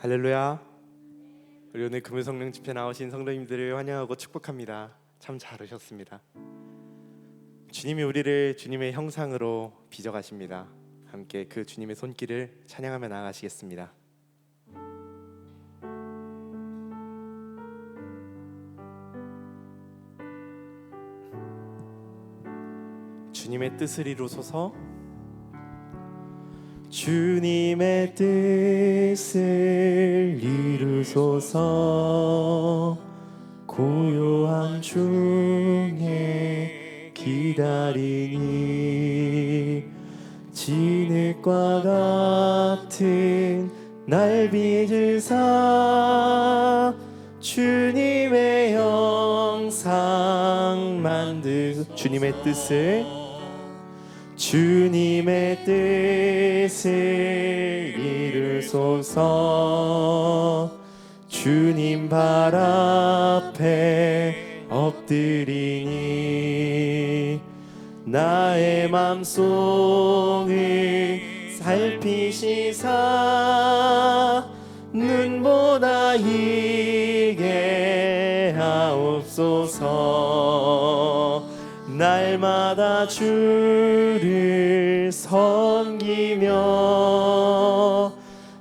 할렐루야. 우리 오늘 금요성령 집회 나오신 성도님들을 환영하고 축복합니다. 참 잘 오셨습니다. 주님이 우리를 주님의 형상으로 빚어가십니다. 함께 그 주님의 손길을 찬양하며 나아가시겠습니다. 주님의 뜻을 이루소서. 주님의 뜻을 이루소서. 고요함 중에 기다리니 진흙과 같은 날 빚으사 주님의 형상 만드소. 주님의 뜻을 이루소서. 주님 발 앞에 엎드리니 나의 맘속을 살피시사 눈보다 희게 하옵소서. 날마다 주를 섬기며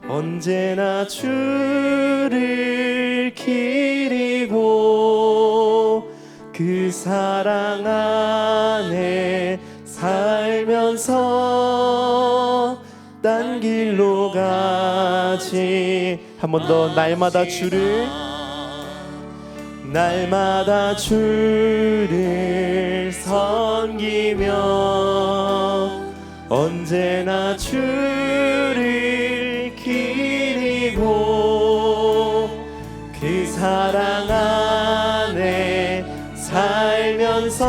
언제나 주를 기리고 그 사랑 안에 살면서 딴 길로 가지. 한 번 더. 날마다 주를 섬기며 언제나 주를 기리고 그 사랑 안에 살면서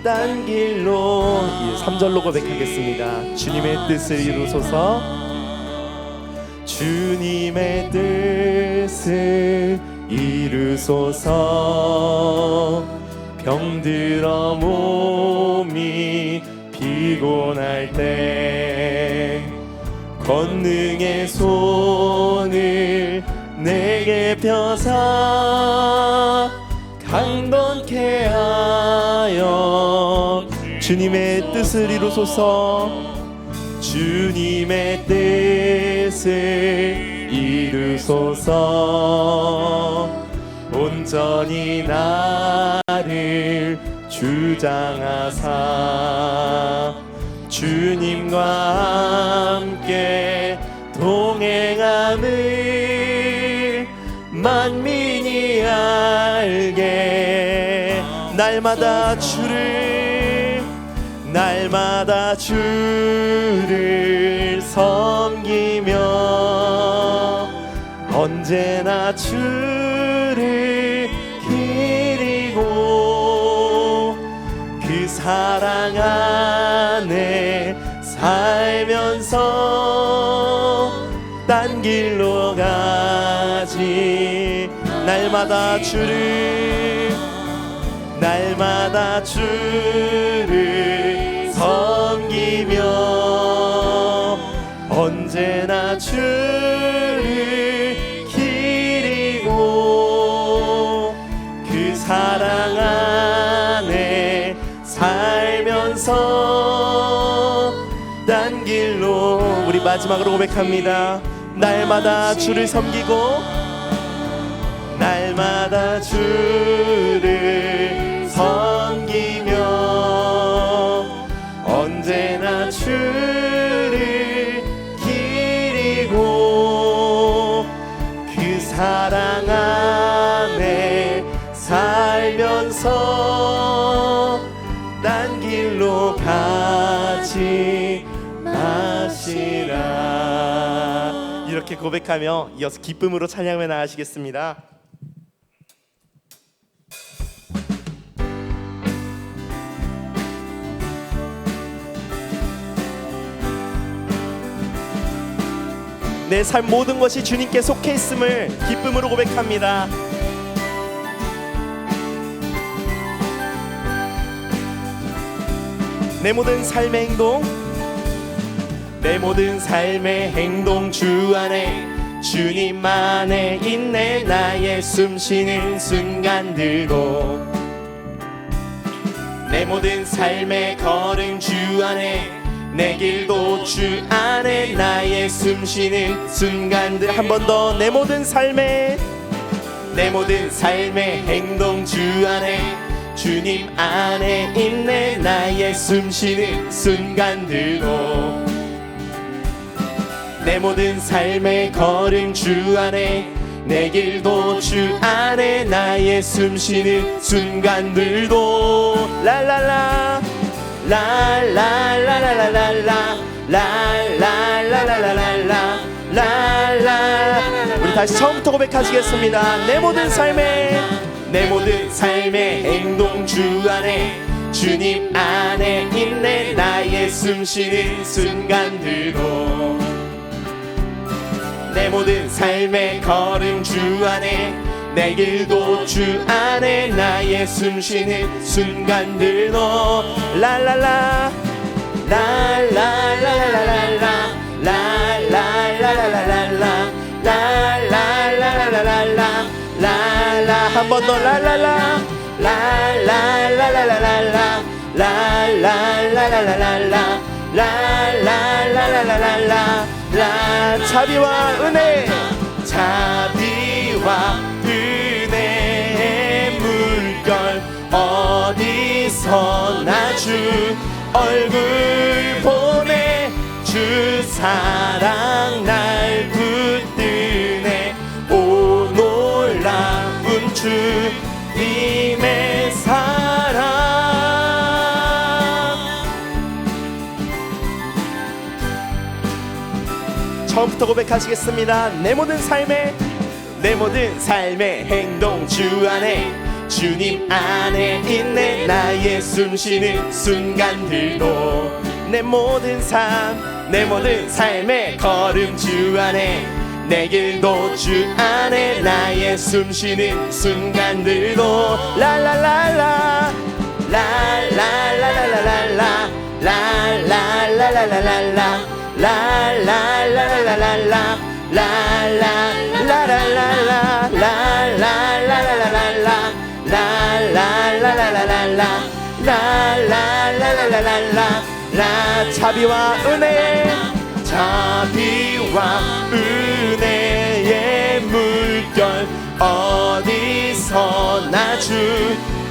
딴 길로. 3절로 고백하겠습니다. 주님의 뜻을 이루소서. 주님의 뜻을 이루소서. 병들어 몸이 피곤할 때 권능의 손을 내게 펴사 강건케 하여 주님의 뜻을 이루소서. 주님의 뜻을 이루소서. 온전히 나를 주장하사 주님과 함께 동행함을 만민이 알게. 날마다 주를 섬기며 언제나 주를 기리고 그 사랑 안에 살면서 딴 길로 가지. 날마다 주를 섬기며 언제나 주를 기리고 그 사랑 안에 살면서 딴 길로. 우리 마지막으로 고백합니다. 날마다 주를 섬기고 날마다 주를 섬기며 언제나 주를 기리고 그 사랑 안에 살면서 딴 길로 가지 마시라. 이렇게 고백하며 이어서 기쁨으로 찬양하며 나가시겠습니다. 내 삶 모든 것이 주님께 속해 있음을 기쁨으로 고백합니다. 내 모든 삶의 행동, 내 모든 삶의 행동 주 안에 주님 안에 있네. 나의 숨쉬는 순간들도 내 모든 삶의 걸음 주 안에 내 길도 주 안에 나의 숨쉬는 순간들. 한 번 더. 내 모든 삶의 행동 주 안에 주님 안에 있네. 나의 숨쉬는 순간들도 내 모든 삶의 걸음 주 안에 내 길도 주 안에 나의 숨쉬는 순간들도 랄랄라 랄랄랄랄랄랄라 랄랄랄랄랄라 랄라. 우리 다시 처음부터 고백하시겠습니다. 내 모든 삶의 행동 주 안에 주님 안에 있네. 나의 숨쉬는 순간들도 내 모든 삶의 걸음 주 안에 내 길도 주 안에 나의 숨쉬는 순간들도 랄랄라 랄랄랄랄랄라 랄랄랄랄랄라 랄랄랄랄랄라 랄라. 한 번 더. 랄랄라 랄랄랄랄랄라 랄랄랄랄랄라 랄랄랄랄랄라 라. 자비와 은혜의 물결 어디서나 주 얼굴 보내. 주 사랑 날 붙드네. 오 놀라운 주님의 사랑. 처음부터 고백하시겠습니다. 내 모든 삶의 행동 주 안에 주님 안에 있네. 나의 숨쉬는 순간들도 내 모든 삶의 걸음 주 안에 내 길도 주 안에 나의 숨쉬는 순간들도 랄랄랄라 랄랄랄랄랄라 랄랄랄랄랄라 랄랄랄랄랄라 랄랄랄랄랄라 랄랄랄랄랄라 랄랄랄랄랄라 랄랄랄랄랄라 라. 자비와 은혜의 물결 어디서나 주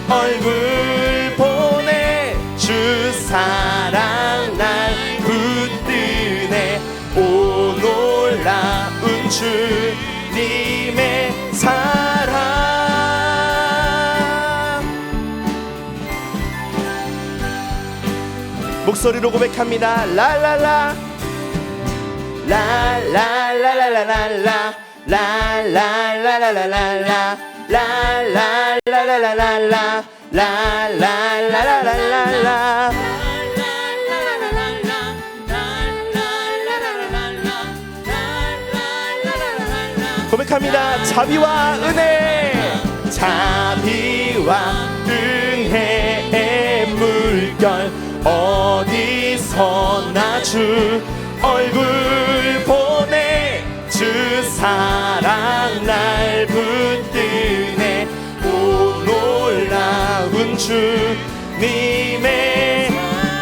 얼굴 보내. 주 사랑 날 붙드네. 오 놀라운 주님의 사랑. 목소리로 고백합니다. 랄랄라 랄랄랄랄랄라 랄랄랄랄랄라 랄랄랄랄랄라 랄랄랄랄랄라. 고백합니다. 자비와 은혜의 물결 어디서나 주 얼굴 보내. 주 사랑 날 붙드네. 오 놀라운 주님의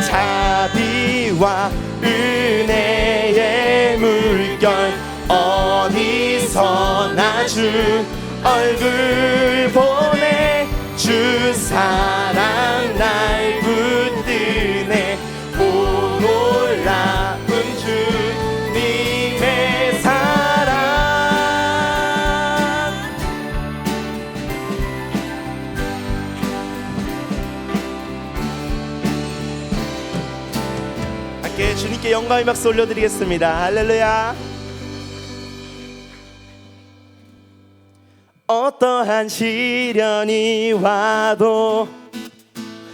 자비와 은혜의 물결 어디서나 주 얼굴 보내. 주 사랑 날 붙드네. 오 놀라운 주님의 사랑. 함께 주님께 영광의 박수 올려드리겠습니다. 할렐루야. 어떠한 시련이 와도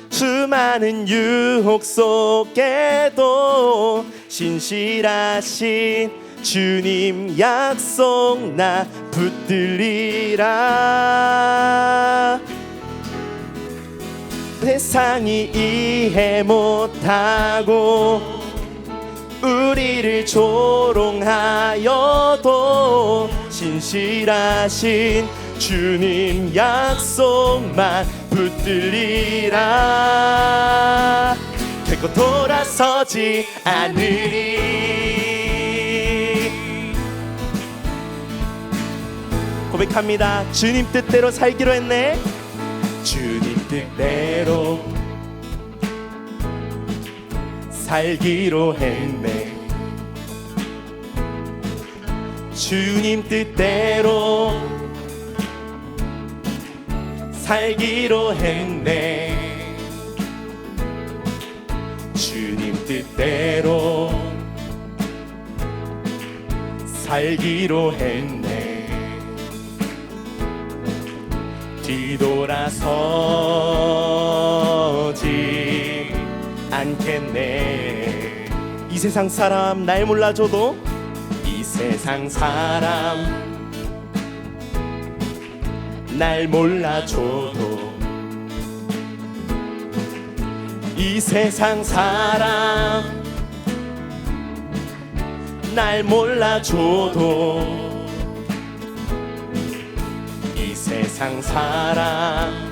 수많은 유혹 속에도 신실하신 주님 약속 나 붙들리라. 세상이 이해 못하고 우리를 조롱하여도 신실하신 주님 약속만 붙들리라. 결코 돌아서지 않으리. 고백합니다. 주님 뜻대로 살기로 했네. 주님 뜻대로 살기로 했네. 주님 뜻대로 살기로 했네. 주님 뜻대로 살기로 했네. 뒤돌아서지 않겠네. 이 세상 사람 날 몰라줘도, 이 세상 사람 날 몰라줘도, 이 세상 사람 날 몰라줘도, 이 세상 사람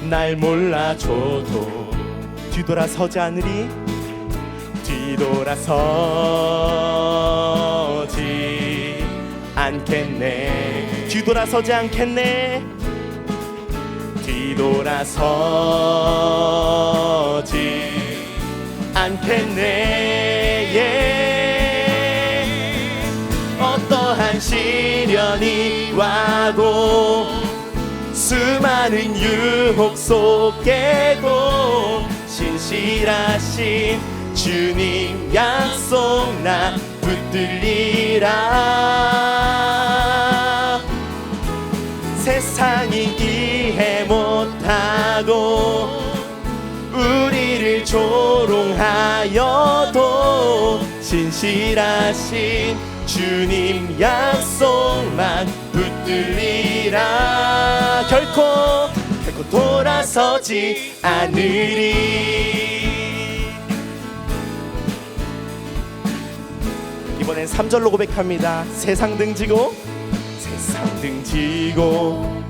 날 몰라줘도 뒤돌아서지 않으리. 뒤돌아서지 않겠네. 뒤돌아서지 않겠네. 뒤돌아서지 않겠네. 어떠한 시련이 와도, 수많은 유혹 속에도 신실하신 주님 약속 나 붙들리라. 세상이 이해 못하고 우리를 조롱하여도 신실하신 주님 약속만 붙들리라. 결코 돌아서지 않으리. 이번엔 3절로 고백합니다. 세상 등지고, 세상 등지고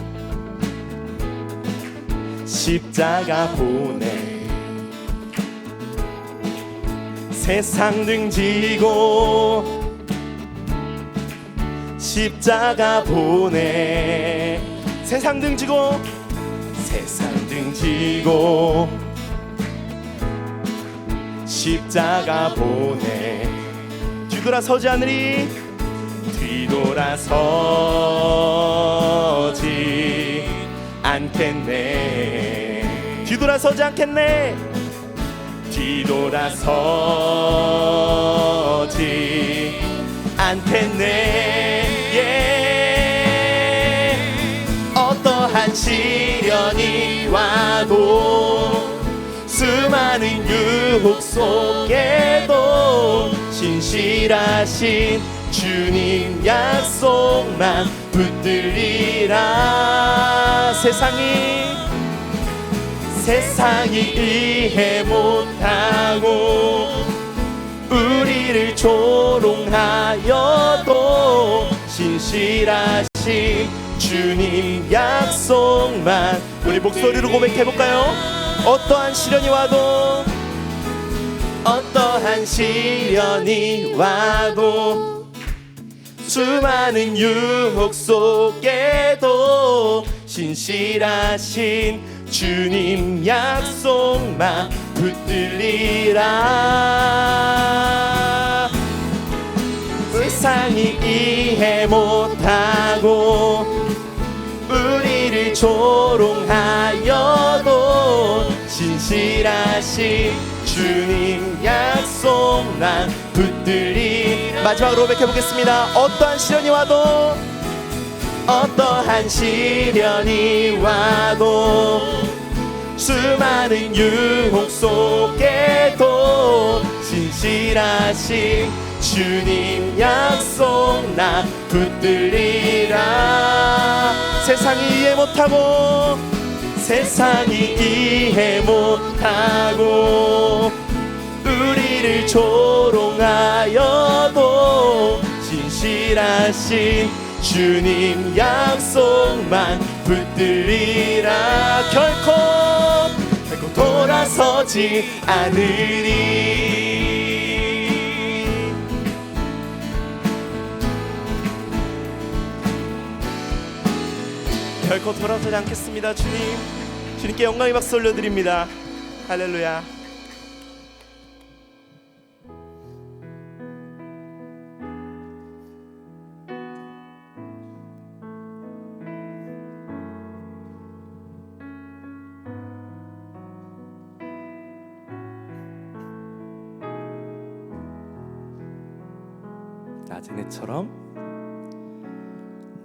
십자가 보내. 세상 등지고 십자가 보내. 세상 등지고, 세상 등지고 십자가 보내. 뒤돌아서지 않으리. 뒤돌아서지 않겠네. 뒤돌아서지 않겠네. 뒤돌아서지 않겠네. 어떠한 시련이 와도, 수많은 유혹 속에도 신실하신 주님 약속만 붙들리라. 세상이 이해 못하고 우리를 조롱하여도 신실하신 주님 약속만. 우리 목소리로 고백해볼까요? 어떠한 시련이 와도, 어떠한 시련이 와도, 수많은 유혹 속에도 신실하신 주님 약속만 붙들리라. 세상이 이해 못하고 우리를 조롱하여도 신실하신 주님 약속 난 붙들리. 마지막으로 고백해보겠습니다. 어떠한 시련이 와도, 어떠한 시련이 와도, 수많은 유혹 속에도 신실하신 주님 약속 나 붙들리라. 세상이 이해 못하고, 세상이 이해 못하고 우리를 조롱하여도 신실하신 주님 약속만 붙들리라. 결코 돌아서지 않으리. 결코 돌아서지 않겠습니다. 주님께 영광의 박수 올려드립니다. 할렐루야.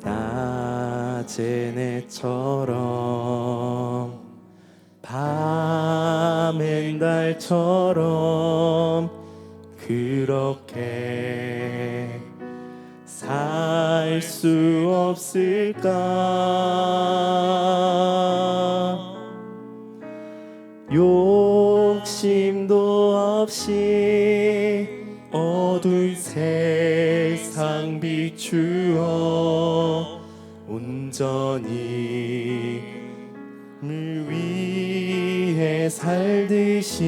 낮의 내처럼 밤엔 달처럼 그렇게 살 수 없을까? 욕심도 없이 어두운 세상 비추어 온전히 를 위해 살듯이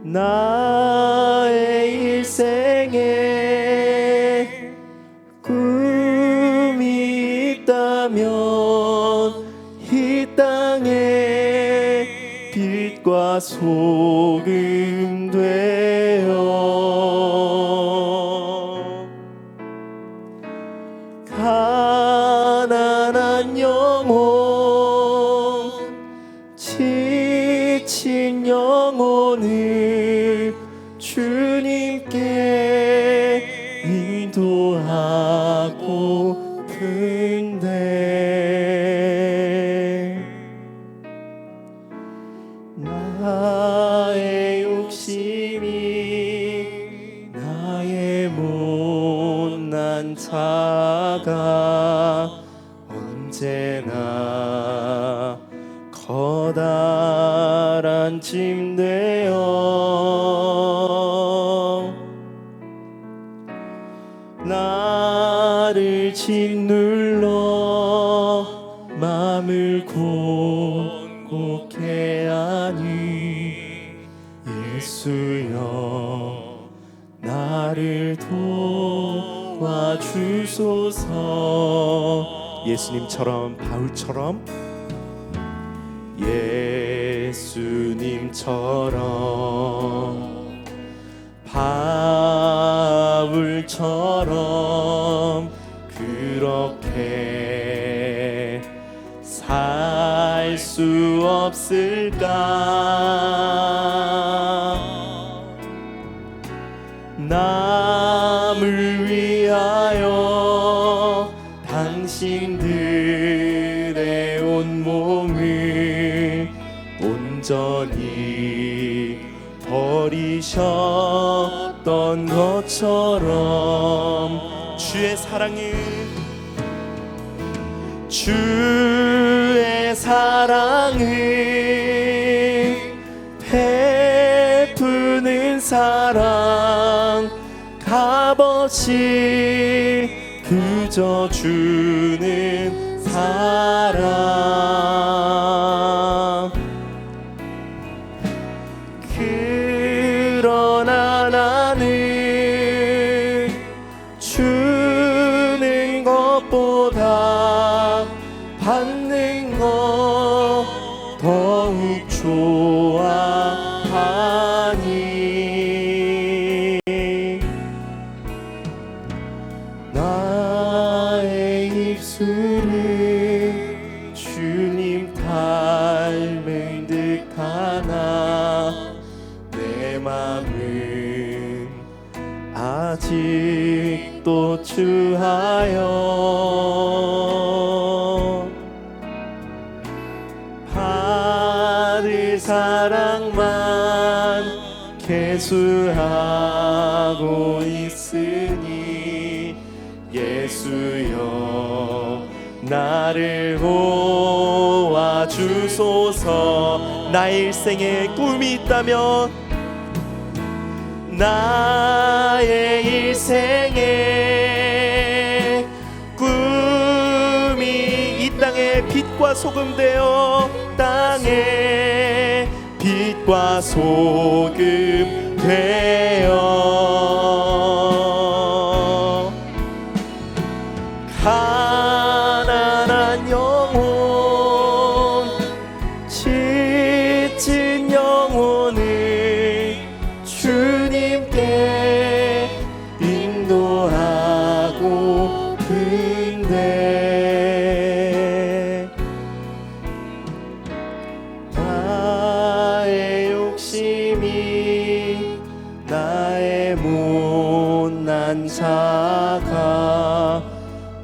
나의 일생에 꿈이 있다면 이 땅에 빛과 소금 되어 가난한 영혼 지친 영혼을 주님께 인도하고픈데 나의 욕심이 나의 못난 자가 언제나 커다란 짐 되어 나를 짓눌러 맘을 곤곡해 하니 예수여 나를 도와주소서. 예수님처럼 바울처럼 예수님처럼 바울처럼 그렇게 살 수 없을까? 남을 위하여 당신들의 온몸을 온전히 버리셨던 것처럼 주의 사랑을 베푸는 사랑 값없이 그저 주는 사랑. 그러나 나는 주는 것보다 받는 것 더욱 좋아하니 나의 입술은 주님 닮은 듯하나 내 맘은 아직도 주하여 받을 사랑만 계수하고 있으니 예수여 나를 도와주소서. 나의 일생에 꿈이 있다면 나의 일생에 꿈이 이 땅의 빛과 소금 되어 땅에 빛과 소금 되어 가난한 영혼 지친 영혼을 주님께 인도하고 근데 나의 욕심이 나의 못난 자가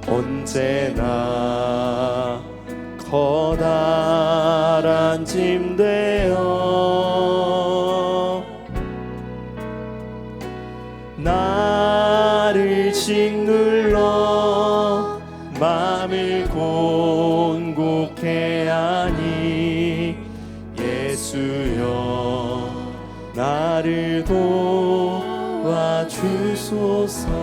언제나 커다란 짐 되어 나를 짓눌러 맘을 곤곡해 하니 예수여 나를 도와주소서.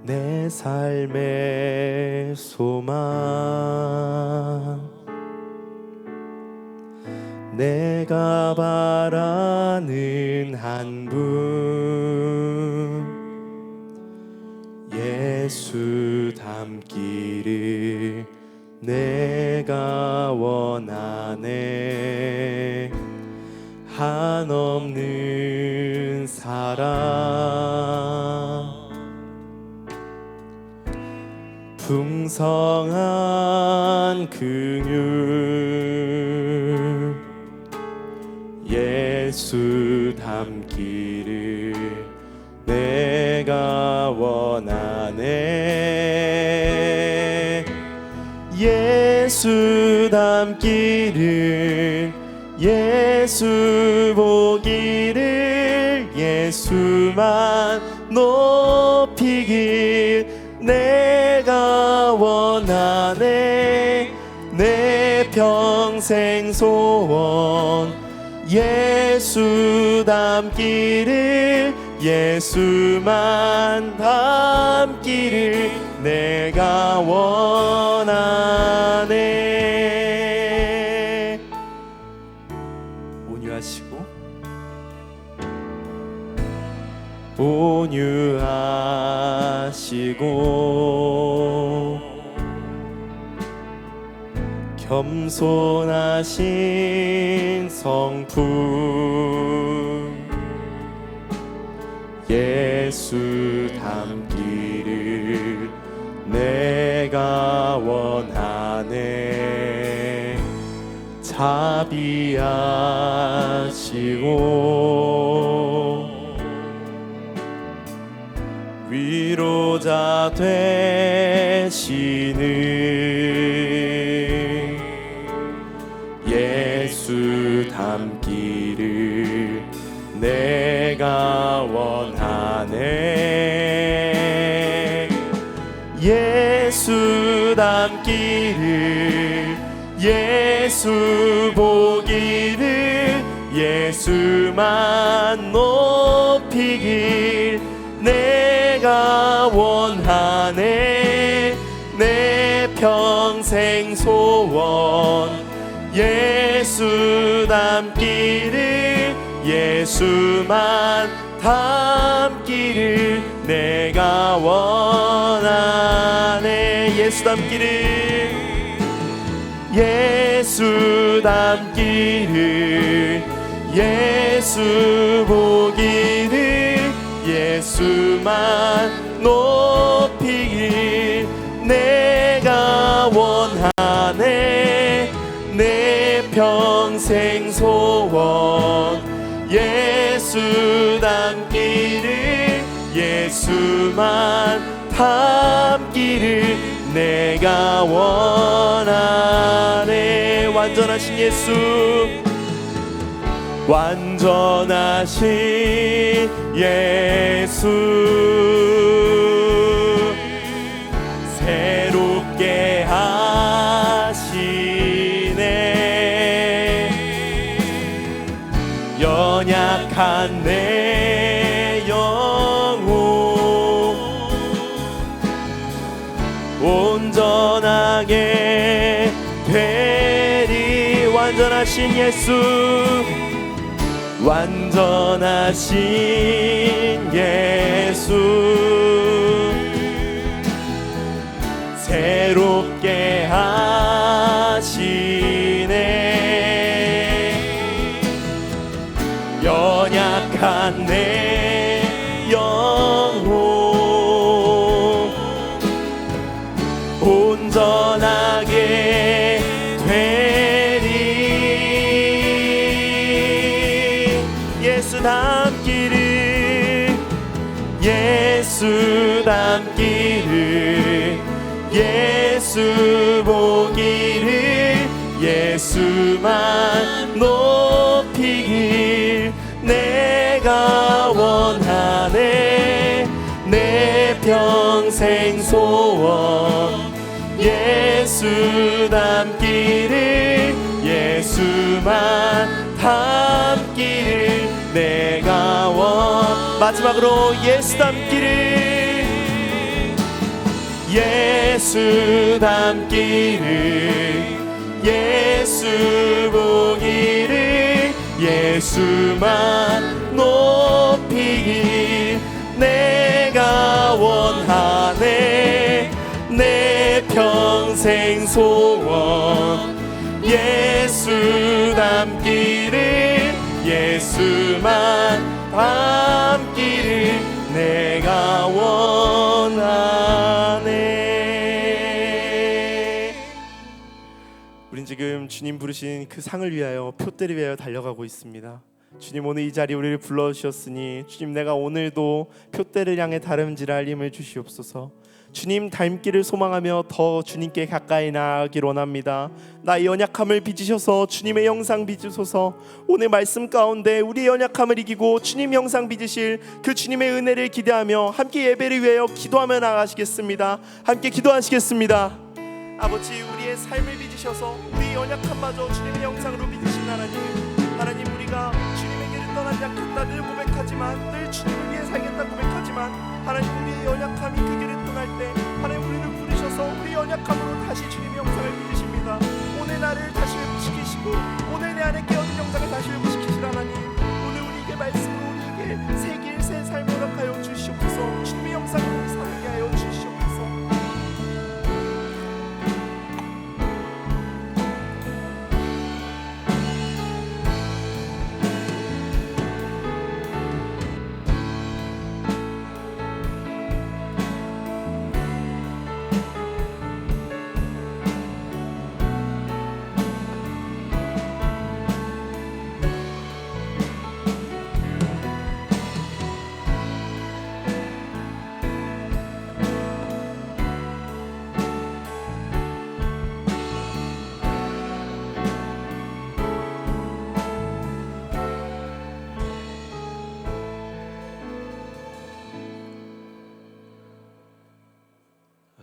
내 삶의 소망 내가 바라는 한 분 예수 닮기를 내가 원하네. 한없는 사랑 풍성한 긍휼 예수 닮기를 내가 원하네. 예수 닮기를 예수 보기를 예수만 높이길 내가 원하네. 내 평생 소원 예수 닮기를 예수만 닮기를 내가 원하네. 온유하시고 겸손하신 성품 예수 닮기를 내가 원하네. 자비하시고 위로자 되시는 예수 닮기를 내가 원하네. 예수 닮기를 예수 보기를 예수만 높이길 내가 원하네. 내 평생 소원 예수 닮기를 예수만 닮기를 내가 원하네. 예수 닮기를 예수 닮기를 예수 보기를 예수만 높이길 내가 원하네. 내 평생 소원 예수 닮기를 예수만 담기를 내가 원하네. 완전하신 예수, 완전하신 예수, 새롭게 하시네. 연약한 내 영혼 온전하게 되리. 완전하신 예수, 완전하신 예수, 새롭게 하시네. 연약한 내 영혼 온전하게 되리. 예수 닮기를, 예수 닮기를, 예수 보기를, 예수만 높이길 내가 원하네. 내 평생 소원 예수 닮기를, 예수만 닮기를 내가 마지막으로 예수 닮기를, 예수 닮기를, 예수 보기를, 예수만 높이길 내가 원하네. 내 평생 소원 예수 닮기를, 예수만 닮기를 내가 원하네. 우린 지금 주님 부르신 그 상을 위하여, 표대를 위하여 달려가고 있습니다. 주님, 오늘 이 자리에 우리를 불러주셨으니 주님, 내가 오늘도 표대를 향해 다름질할 힘을 주시옵소서. 주님 닮기를 소망하며 더 주님께 가까이 나아가길 원합니다. 나의 연약함을 빚으셔서 주님의 형상 빚으소서. 오늘 말씀 가운데 우리의 연약함을 이기고 주님 형상 빚으실 그 주님의 은혜를 기대하며 함께 예배를 위하여 기도하며 나아가시겠습니다. 함께 기도하시겠습니다. 아버지, 우리의 삶을 빚으셔서 우리의 연약함마저 주님의 형상으로 빚으신 하나님, 하나님, 우리가 주님에게를 떠난 약했다 늘 고백하지만, 늘 주님을 위해 살겠다 고백하지만, 하나님, 우리의 연약함이 그 길을 떠날 때 하나님 우리를 부르셔서 우리 연약함으로 다시 주님의 영상을 빚으십니다. 오늘 나를 다시 회복시키시고 오늘 내 안에 깨어진 영상을 다시 회복시키실 하나님, 오늘 우리에게 말씀으로 우리에게 새 길 새 삶을 허락하여 주시옵소서. 주님의 영상으로 우리 살게 하여 주시옵소서.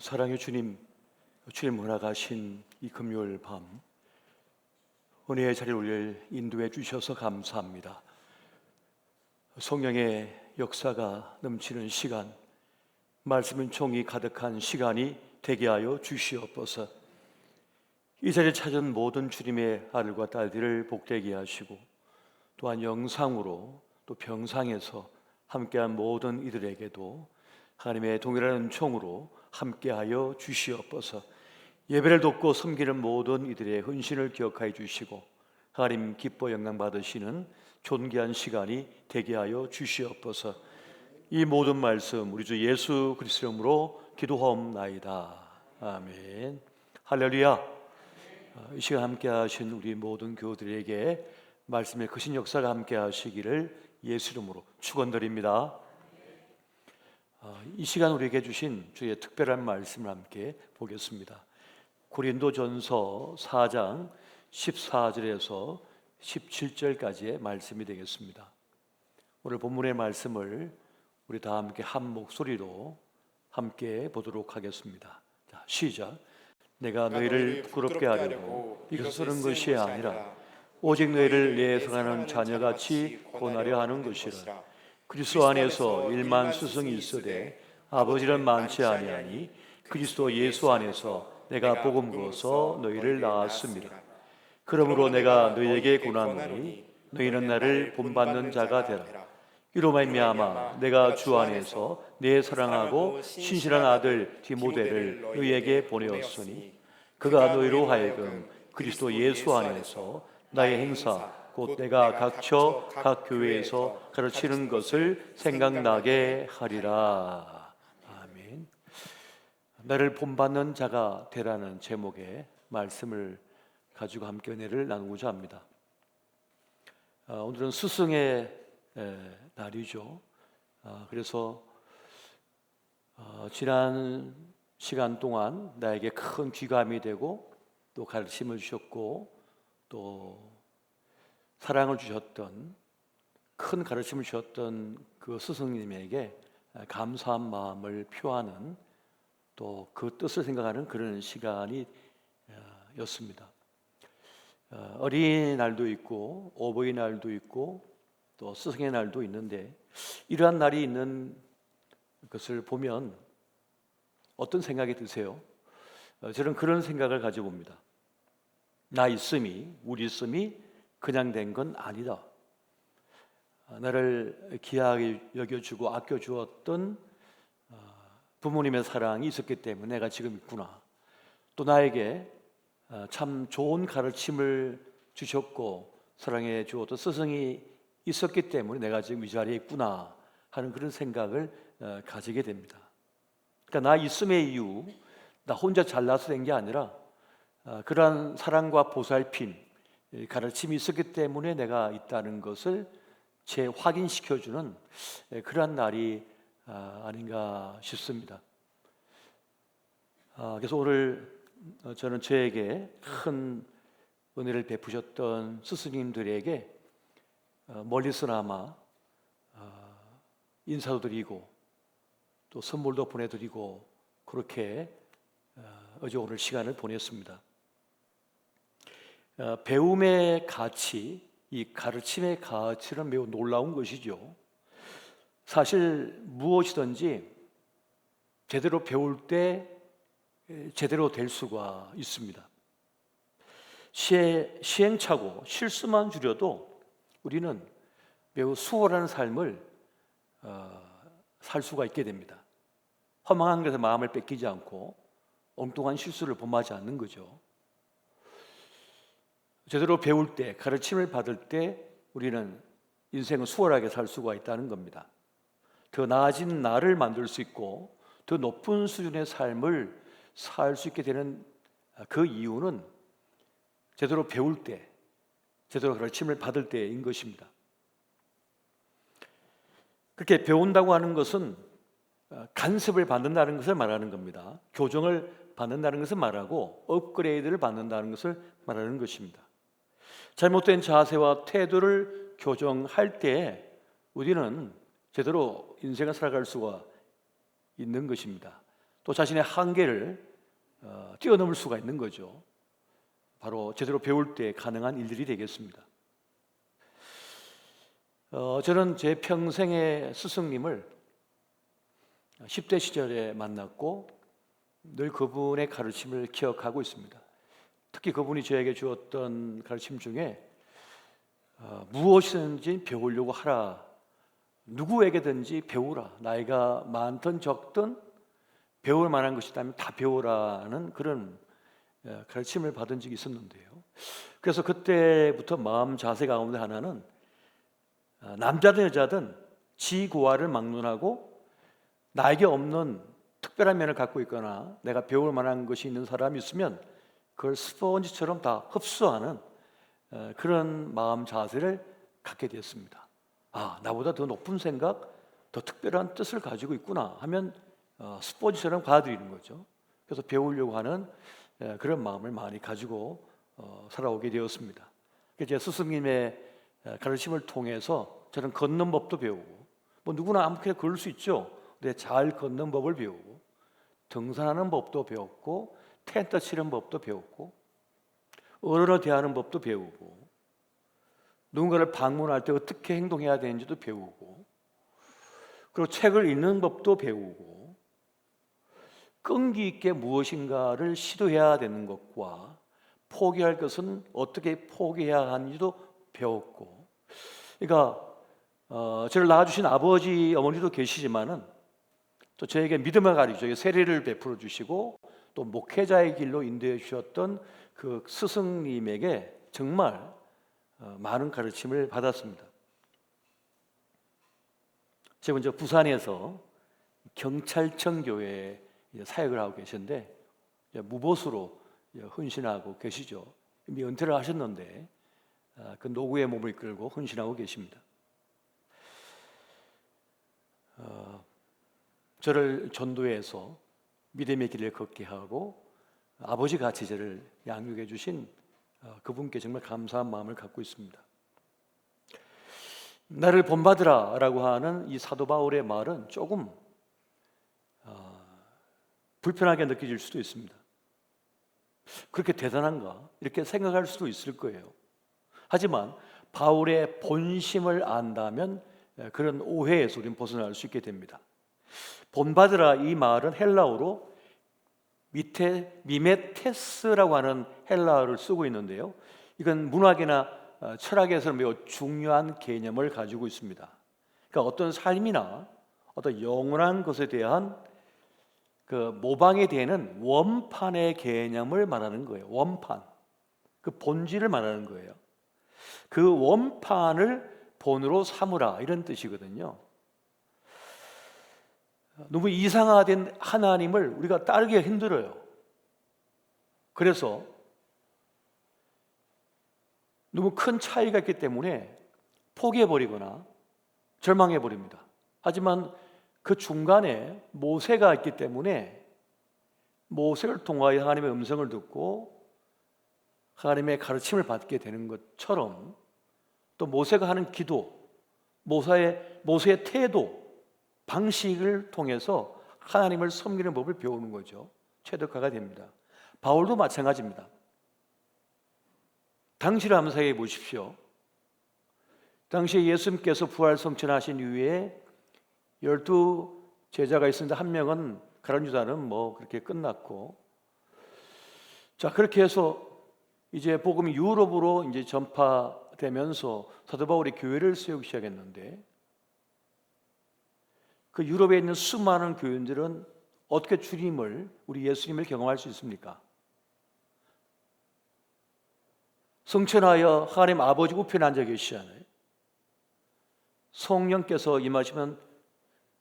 사랑의 주님, 주님 허락하신 이 금요일 밤 은혜의 자리에 우리를 인도해 주셔서 감사합니다. 성령의 역사가 넘치는 시간, 말씀은 총이 가득한 시간이 되게 하여 주시옵소서. 이 자리에 찾은 모든 주님의 아들과 딸들을 복되게 하시고, 또한 영상으로 또 병상에서 함께한 모든 이들에게도 하나님의 동일한 은총으로 함께하여 주시옵소서. 예배를 돕고 섬기는 모든 이들의 헌신을 기억하여 주시고 하나님 기뻐 영광 받으시는 존귀한 시간이 되게 하여 주시옵소서. 이 모든 말씀 우리 주 예수 그리스도 이름으로 기도하옵나이다. 아멘. 할렐루야. 이 시간 함께 하신 우리 모든 교우들에게 말씀의 크신 역사가 함께 하시기를 예수 이름으로 축원드립니다. 이 시간 우리에게 주신 주의 특별한 말씀을 함께 보겠습니다. 고린도전서 4장 14절에서 17절까지의 말씀이 되겠습니다. 오늘 본문의 말씀을 우리 다 함께 한 목소리로 함께 보도록 하겠습니다. 자, 시작. 내가 너희를 부끄럽게 하려고 이것을 쓰는 것이 아니라 오직 너희를 내 사랑하는 자녀같이 권하려 하는 것이라. 그리스도 안에서 일만 스승이 있으되 아버지는 많지 아니하니 그리스도 예수 안에서 내가 복음 부어서 너희를 낳았습니다. 그러므로 내가 너희에게 권하노니 너희는 나를 본받는 자가 되라. 이로 말미암아 내가 주 안에서 내 사랑하고 신실한 아들 디모데를 너희에게 보내었으니 그가 너희로 하여금 그리스도 예수 안에서 나의 행사 곧 내가 각처 각 교회에서 가르치는 것을 생각나게 하리라. 아멘. 나를 본받는 자가 되라는 제목의 말씀을 가지고 함께 은혜를 나누고자 합니다. 오늘은 스승의 날이죠. 그래서 지난 시간 동안 나에게 큰 귀감이 되고 또 가르침을 주셨고 또 사랑을 주셨던, 큰 가르침을 주셨던 그 스승님에게 감사한 마음을 표하는 또 그 뜻을 생각하는 그런 시간이 였습니다. 어린이날도 있고 어버이날도 있고 또 스승의 날도 있는데 이러한 날이 있는 것을 보면 어떤 생각이 드세요? 저는 그런 생각을 가져봅니다. 나 있음이, 우리 있음이 그냥 된 건 아니다. 나를 귀하게 여겨주고 아껴주었던 부모님의 사랑이 있었기 때문에 내가 지금 있구나. 또 나에게 참 좋은 가르침을 주셨고 사랑해 주었던 스승이 있었기 때문에 내가 지금 이 자리에 있구나 하는 그런 생각을 가지게 됩니다. 그러니까 나 있음의 이유, 나 혼자 잘나서 된 게 아니라 그러한 사랑과 보살핌, 가르침이 있었기 때문에 내가 있다는 것을 재확인시켜주는 그러한 날이 아닌가 싶습니다. 그래서 오늘 저는 저에게 큰 은혜를 베푸셨던 스승님들에게 멀리서나마 인사도 드리고 또 선물도 보내드리고 그렇게 어제 오늘 시간을 보냈습니다. 배움의 가치, 이 가르침의 가치는 매우 놀라운 것이죠. 사실 무엇이든지 제대로 배울 때 제대로 될 수가 있습니다. 시행착오, 실수만 줄여도 우리는 매우 수월한 삶을 살 수가 있게 됩니다. 허망한 것에 마음을 뺏기지 않고 엉뚱한 실수를 범하지 않는 거죠. 제대로 배울 때, 가르침을 받을 때 우리는 인생을 수월하게 살 수가 있다는 겁니다. 더 나아진 나를 만들 수 있고 더 높은 수준의 삶을 살 수 있게 되는 그 이유는 제대로 배울 때, 제대로 가르침을 받을 때인 것입니다. 그렇게 배운다고 하는 것은 간섭을 받는다는 것을 말하는 겁니다. 교정을 받는다는 것을 말하고 업그레이드를 받는다는 것을 말하는 것입니다. 잘못된 자세와 태도를 교정할 때 우리는 제대로 인생을 살아갈 수가 있는 것입니다. 또 자신의 한계를 뛰어넘을 수가 있는 거죠. 바로 제대로 배울 때 가능한 일들이 되겠습니다. 저는 제 평생의 스승님을 10대 시절에 만났고 늘 그분의 가르침을 기억하고 있습니다. 특히 그분이 저에게 주었던 가르침 중에 무엇이든지 배우려고 하라. 누구에게든지 배우라. 나이가 많든 적든 배울 만한 것이 있다면 다 배우라는 그런 가르침을 받은 적이 있었는데요. 그래서 그때부터 마음 자세 가운데 하나는 남자든 여자든 지고와를 막론하고 나에게 없는 특별한 면을 갖고 있거나 내가 배울 만한 것이 있는 사람이 있으면 그걸 스펀지처럼 다 흡수하는 그런 마음 자세를 갖게 되었습니다. 나보다 더 높은 생각, 더 특별한 뜻을 가지고 있구나 하면 스포츠처럼 받아들이는 거죠. 그래서 배우려고 하는 그런 마음을 많이 가지고 살아오게 되었습니다. 제 스승님의 가르침을 통해서 저는 걷는 법도 배우고, 뭐 누구나 아무렇게나 걸을 수 있죠. 근데 잘 걷는 법을 배우고, 등산하는 법도 배웠고, 텐트 치는 법도 배웠고, 어른을 대하는 법도 배우고, 누군가를 방문할 때 어떻게 행동해야 되는지도 배우고, 그리고 책을 읽는 법도 배우고, 끈기 있게 무엇인가를 시도해야 되는 것과 포기할 것은 어떻게 포기해야 하는지도 배웠고, 그러니까 저를 낳아주신 아버지 어머니도 계시지만은 또 저에게 믿음을 가르쳐 세례를 베풀어 주시고 또 목회자의 길로 인도해 주셨던 그 스승님에게 정말 많은 가르침을 받았습니다. 제가 먼저 부산에서 경찰청 교회에 사역을 하고 계신데 무보수로 헌신하고 계시죠. 이미 은퇴를 하셨는데 그 노구의 몸을 이끌고 헌신하고 계십니다. 저를 전도해서 믿음의 길을 걷게 하고 아버지 같이 저를 양육해 주신 그분께 정말 감사한 마음을 갖고 있습니다. 나를 본받으라 라고 하는 이 사도 바울의 말은 조금 불편하게 느껴질 수도 있습니다. 그렇게 대단한가? 이렇게 생각할 수도 있을 거예요. 하지만 바울의 본심을 안다면 그런 오해에서 우리는 벗어날 수 있게 됩니다. 본받으라 이 말은 헬라어로 밑에 미메테스라고 하는 헬라어를 쓰고 있는데요. 이건 문학이나 철학에서 매우 중요한 개념을 가지고 있습니다. 그러니까 어떤 삶이나 어떤 영원한 것에 대한 그 모방이 되는 원판의 개념을 말하는 거예요. 원판, 그 본질을 말하는 거예요. 그 원판을 본으로 삼으라 이런 뜻이거든요. 너무 이상화된 하나님을 우리가 따르기가 힘들어요. 그래서 너무 큰 차이가 있기 때문에 포기해버리거나 절망해버립니다. 하지만 그 중간에 모세가 있기 때문에 모세를 통하여 하나님의 음성을 듣고 하나님의 가르침을 받게 되는 것처럼 또 모세가 하는 기도, 모세의 태도, 방식을 통해서 하나님을 섬기는 법을 배우는 거죠. 체득화가 됩니다. 바울도 마찬가지입니다. 당시를 한번 생각해 보십시오. 당시에 예수님께서 부활 성천하신 이후에 12 제자가 있었는데 한 명은 가룟 유다는 뭐 그렇게 끝났고, 자 그렇게 해서 이제 복음이 유럽으로 이제 전파되면서 사도 바울이 교회를 세우기 시작했는데 그 유럽에 있는 수많은 교인들은 어떻게 우리 예수님을 경험할 수 있습니까? 성천하여 하나님 아버지 우편에 앉아 계시잖아요. 성령께서 임하시면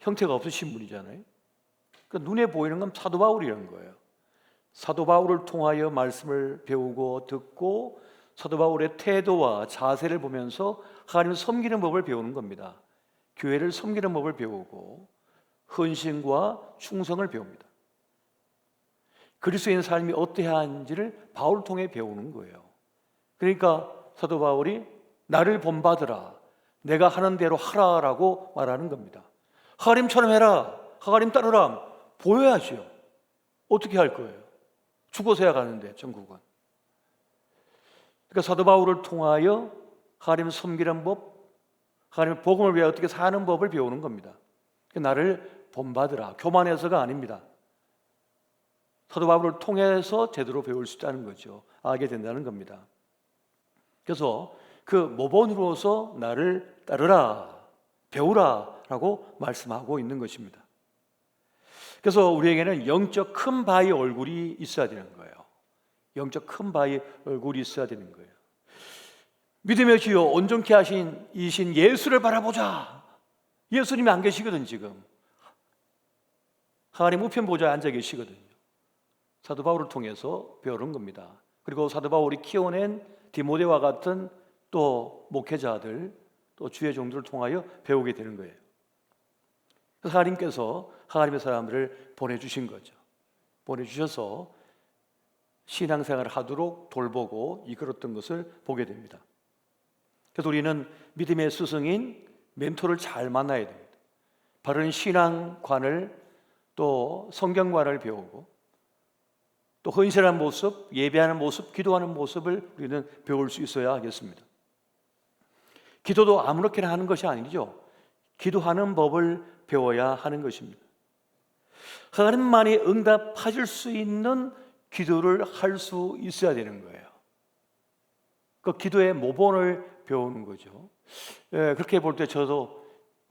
형태가 없으신 분이잖아요. 그러니까 눈에 보이는 건 사도 바울이라는 거예요. 사도 바울을 통하여 말씀을 배우고 듣고 사도 바울의 태도와 자세를 보면서 하나님을 섬기는 법을 배우는 겁니다. 교회를 섬기는 법을 배우고 헌신과 충성을 배웁니다. 그리스도인 삶이 어떠해야 하는지를 바울을 통해 배우는 거예요. 그러니까 사도 바울이 나를 본받으라, 내가 하는 대로 하라라고 말하는 겁니다. 하나님처럼 해라, 하나님 따르라 보여야죠. 어떻게 할 거예요? 죽어서야 가는데 천국은. 그러니까 사도 바울을 통하여 하나님을 섬기는 법, 하나님의 복음을 위해 어떻게 사는 법을 배우는 겁니다. 나를 본받으라, 교만해서가 아닙니다. 사도 바울을 통해서 제대로 배울 수 있다는 거죠. 알게 된다는 겁니다. 그래서 그 모본으로서 나를 따르라, 배우라 라고 말씀하고 있는 것입니다. 그래서 우리에게는 영적 큰 바의 얼굴이 있어야 되는 거예요. 영적 큰 바의 얼굴이 있어야 되는 거예요. 믿음의 주요 온전케 하신 이신 예수를 바라보자. 예수님이 안 계시거든 지금. 하나님 우편 보좌에 앉아 계시거든요. 사도 바울을 통해서 배우는 겁니다. 그리고 사도 바울이 키워낸 디모데와 같은 또 목회자들, 또 주의 종들을 통하여 배우게 되는 거예요. 그래서 하나님께서 하나님의 사람들을 보내주신 거죠. 보내주셔서 신앙생활을 하도록 돌보고 이끌었던 것을 보게 됩니다. 그래서 우리는 믿음의 스승인 멘토를 잘 만나야 됩니다. 바른 신앙관을 또 성경관을 배우고 또 헌신하는 모습, 예배하는 모습, 기도하는 모습을 우리는 배울 수 있어야 하겠습니다. 기도도 아무렇게나 하는 것이 아니죠. 기도하는 법을 배워야 하는 것입니다. 하나님만이 응답하실 수 있는 기도를 할 수 있어야 되는 거예요. 그 기도의 모본을 배우는 거죠. 그렇게 볼 때 저도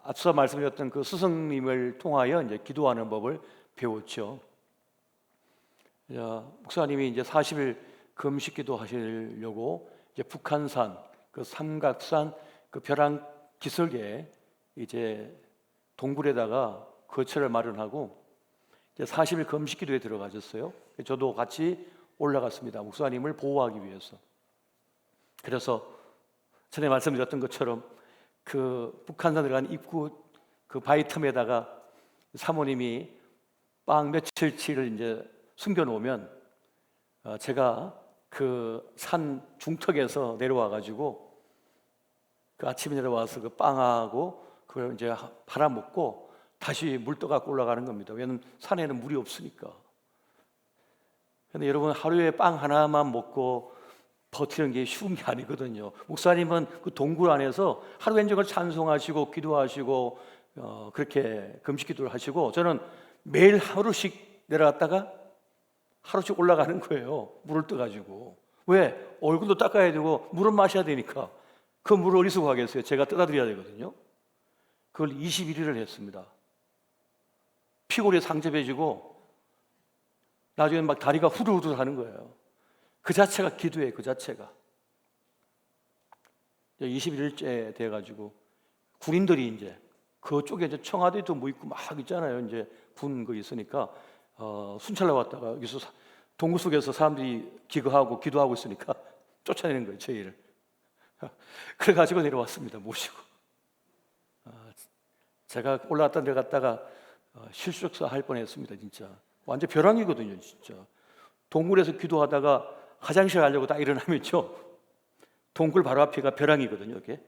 앞서 말씀드렸던 그 스승님을 통하여 이제 기도하는 법을 배웠죠. 목사님이 이제 40일 금식 기도 하시려고 이제 북한산 그 삼각산 그 벼랑 기슭에 이제 동굴에다가 거처를 마련하고 이제 40일 금식 기도에 들어가셨어요. 저도 같이 올라갔습니다. 목사님을 보호하기 위해서. 그래서 전에 말씀드렸던 것처럼 그 북한산 들어간 입구 그 바위 틈에다가 사모님이 빵 며칠치를 이제 숨겨 놓으면 제가 그 산 중턱에서 내려와 가지고 그 아침에 내려와서 그 빵하고 그걸 이제 팔아먹고 다시 물 떠갖고 올라가는 겁니다. 왜냐하면 산에는 물이 없으니까. 그런데 여러분 하루에 빵 하나만 먹고 버티는 게 쉬운 게 아니거든요. 목사님은 그 동굴 안에서 하루 종일 찬송하시고 기도하시고 그렇게 금식기도를 하시고 저는 매일 하루씩 내려갔다가 하루씩 올라가는 거예요. 물을 떠가지고. 왜? 얼굴도 닦아야 되고 물은 마셔야 되니까. 그 물을 어디서 구하겠어요? 제가 떠다 드려야 되거든요. 그걸 21일을 했습니다. 피골이 상접해지고 나중에 막 다리가 후들후들 하는 거예요. 그 자체가 기도예요. 그 자체가. 21일째 돼가지고 군인들이 이제 그쪽에 이제 청와대도 뭐 있고 막 있잖아요. 이제 군 거 있으니까 순찰로 왔다가 여기서 동굴 속에서 사람들이 기거하고 기도하고 있으니까 쫓아내는 거예요. 저희를. 그래가지고 내려왔습니다. 모시고. 제가 올라갔다 내려갔다가 실속사 할 뻔했습니다. 진짜 완전 벼랑이거든요. 진짜 동굴에서 기도하다가 화장실 가려고 딱 일어나면요 동굴 바로 앞에가 벼랑이거든요. 이게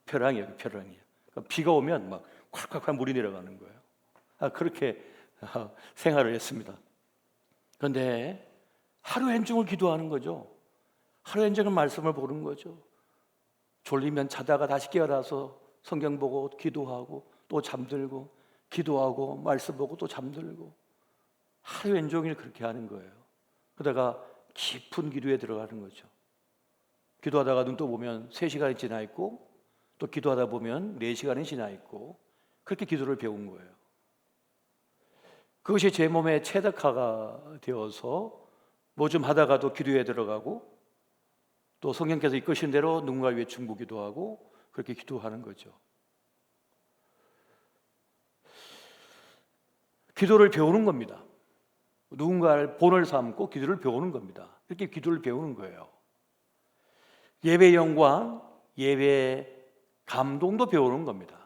벼랑이에요. 벼랑이에요. 그러니까 비가 오면 막 콸콸콸 물이 내려가는 거예요. 그렇게 생활을 했습니다. 그런데 하루 온종일 기도하는 거죠. 하루 온종일 말씀을 보는 거죠. 졸리면 자다가 다시 깨어나서 성경 보고 기도하고 또 잠들고 기도하고 말씀 보고 또 잠들고 하루 온종일 그렇게 하는 거예요. 그러다가 깊은 기도에 들어가는 거죠. 기도하다가 눈 떠보면 3시간이 지나 있고 또 기도하다 보면 4시간이 지나 있고 그렇게 기도를 배운 거예요. 그것이 제 몸에 체득화가 되어서 뭐 좀 하다가도 기도에 들어가고 또 성령께서 이끄신 대로 누군가 위해 중보기도 하고 그렇게 기도하는 거죠. 기도를 배우는 겁니다. 누군가를 본을 삼고 기도를 배우는 겁니다. 이렇게 기도를 배우는 거예요. 예배의 영광, 예배의 감동도 배우는 겁니다.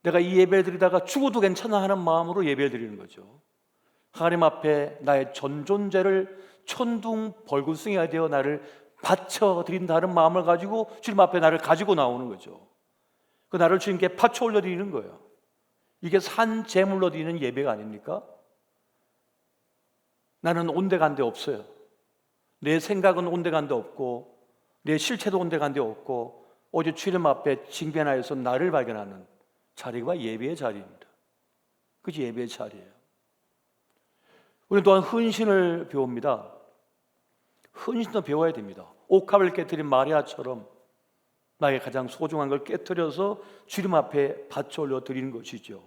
내가 이 예배를 드리다가 죽어도 괜찮아 하는 마음으로 예배를 드리는 거죠. 하나님 앞에 나의 전 존재를 천둥 벌구승이가 되어 나를 바쳐 드린다는 마음을 가지고 주님 앞에 나를 가지고 나오는 거죠. 그 나를 주님께 바쳐 올려드리는 거예요. 이게 산 제물로 드리는 예배가 아닙니까? 나는 온데간데 없어요. 내 생각은 온데간데 없고 내 실체도 온데간데 없고 오직 주님 앞에 징변하여서 나를 발견하는 자리가 예배의 자리입니다. 그것이 예배의 자리예요. 우리는 또한 헌신을 배웁니다. 헌신도 배워야 됩니다. 옥합을 깨뜨린 마리아처럼 나의 가장 소중한 걸 깨뜨려서 주님 앞에 바쳐 올려 드리는 것이죠.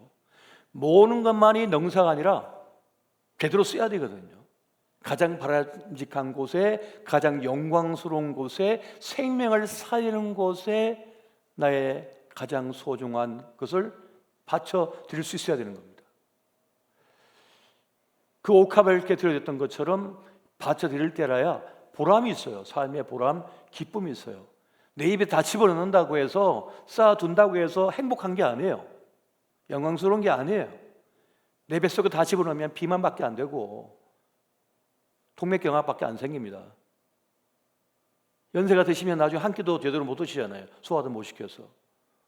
모으는 것만이 능사가 아니라 제대로 써야 되거든요. 가장 바람직한 곳에, 가장 영광스러운 곳에, 생명을 살리는 곳에 나의 가장 소중한 것을 바쳐 드릴 수 있어야 되는 겁니다. 그 옥합을 깨뜨려졌던 것처럼 바쳐 드릴 때라야 보람이 있어요. 삶의 보람, 기쁨이 있어요. 내 입에 다 집어넣는다고 해서 쌓아둔다고 해서 행복한 게 아니에요. 영광스러운 게 아니에요. 내 뱃속에 다 집어넣으면 비만밖에 안 되고 동맥경화밖에 안 생깁니다. 연세가 드시면 나중에 한 끼도 제대로 못 드시잖아요. 소화도 못 시켜서.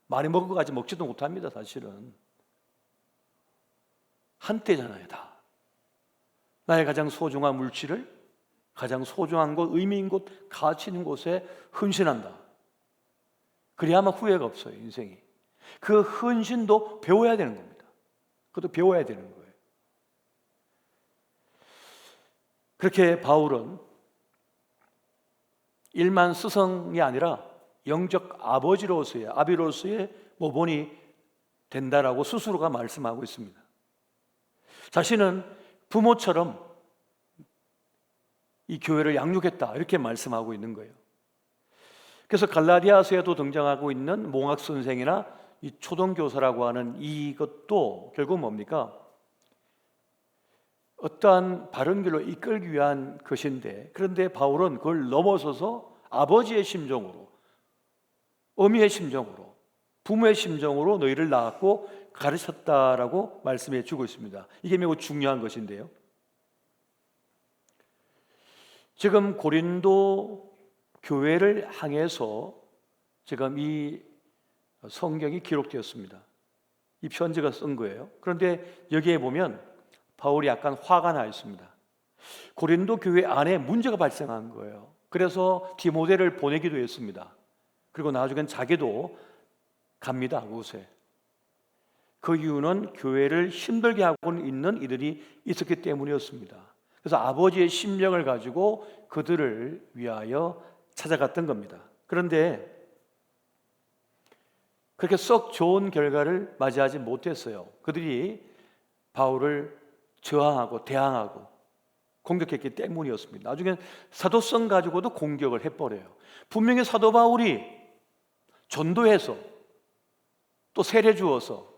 많이 먹을 것까지 먹지도 못합니다. 사실은 한때잖아요. 다 나의 가장 소중한 물질을 가장 소중한 곳, 의미 있는 곳, 가치 있는 곳에 헌신한다. 그래야만 후회가 없어요. 인생이. 그 헌신도 배워야 되는 겁니다. 그것도 배워야 되는 거예요. 그렇게 바울은 일만 스승이 아니라 영적 아버지로서의 아비로서의 모본이 된다라고 스스로가 말씀하고 있습니다. 자신은 부모처럼 이 교회를 양육했다 이렇게 말씀하고 있는 거예요. 그래서 갈라디아서에도 등장하고 있는 몽학 선생이나 이 초등교사라고 하는 이것도 결국 뭡니까? 어떠한 바른 길로 이끌기 위한 것인데, 그런데 바울은 그걸 넘어서서 아버지의 심정으로, 어미의 심정으로, 부모의 심정으로 너희를 낳았고 가르쳤다라고 말씀해 주고 있습니다. 이게 매우 중요한 것인데요. 지금 고린도 교회를 향해서 지금 이 성경이 기록되었습니다. 이 편지가 쓴 거예요. 그런데 여기에 보면 바울이 약간 화가 나 있습니다. 고린도 교회 안에 문제가 발생한 거예요. 그래서 디모데를 보내기도 했습니다. 그리고 나중엔 자기도 갑니다, 그곳에. 그 이유는 교회를 힘들게 하고 있는 이들이 있었기 때문이었습니다. 그래서 아버지의 심령을 가지고 그들을 위하여 찾아갔던 겁니다. 그런데 그렇게 썩 좋은 결과를 맞이하지 못했어요. 그들이 바울을 저항하고 대항하고 공격했기 때문이었습니다. 나중에 사도성 가지고도 공격을 해버려요. 분명히 사도 바울이 전도해서 또 세례 주어서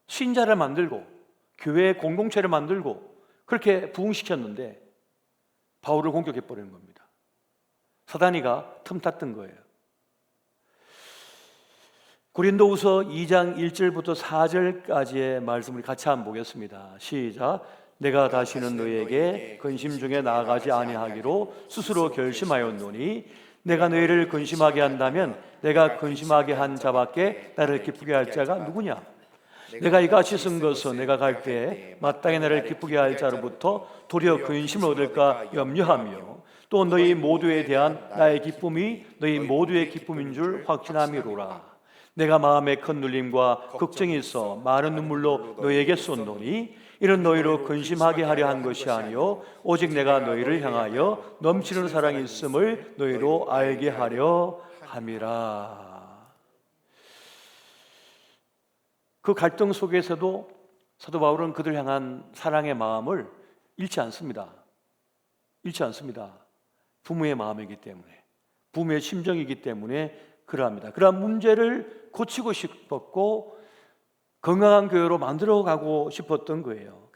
신자를 만들고 교회 공동체를 만들고 그렇게 부흥시켰는데 바울을 공격해버리는 겁니다. 사단이가 틈탔던 거예요. 고린도후서 2장 1절부터 4절까지의 말씀을 같이 한번 보겠습니다. 시작. 내가 다시는 너희에게 근심 중에 나아가지 아니하기로 스스로 결심하였노니 내가 너희를 근심하게 한다면 내가 근심하게 한 자밖에 나를 기쁘게 할 자가 누구냐? 내가 이같이 쓴 것은 내가 갈 때에 마땅히 나를 기쁘게 할 자로부터 도리어 근심을 얻을까 염려하며 또 너희 모두에 대한 나의 기쁨이 너희 모두의 기쁨인 줄 확신함이로라. 내가 마음에 큰 눌림과 걱정이 있어 많은 눈물로 너희에게 쏟노니 이런 너희로 근심하게 하려 한 것이 아니요 오직 내가 너희를 향하여 넘치는 사랑이 있음을 너희로 알게 하려 함이라. 그 갈등 속에서도 사도 바울은 그들 향한 사랑의 마음을 잃지 않습니다. 잃지 않습니다. 부모의 마음이기 때문에, 부모의 심정이기 때문에 그러합니다. 그러한 문제를 고치고 싶었고 건강한 교회로 만들어가고 싶었던 거예요.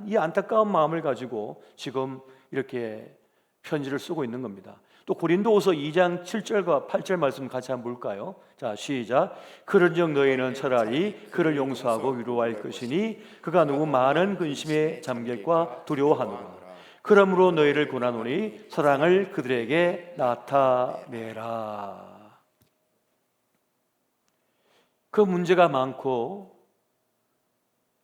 이 안타까운 마음을 가지고 지금 이렇게 편지를 쓰고 있는 겁니다. 또 고린도후서 2장 7절과 8절 말씀 같이 한번 볼까요? 자, 시작. 그런즉 너희는 차라리 그를 용서하고 위로할 것이니 그가 너무 많은 근심에 잠길까 두려워하노라. 그러므로 너희를 권하노니 사랑을 그들에게 나타내라. 그 문제가 많고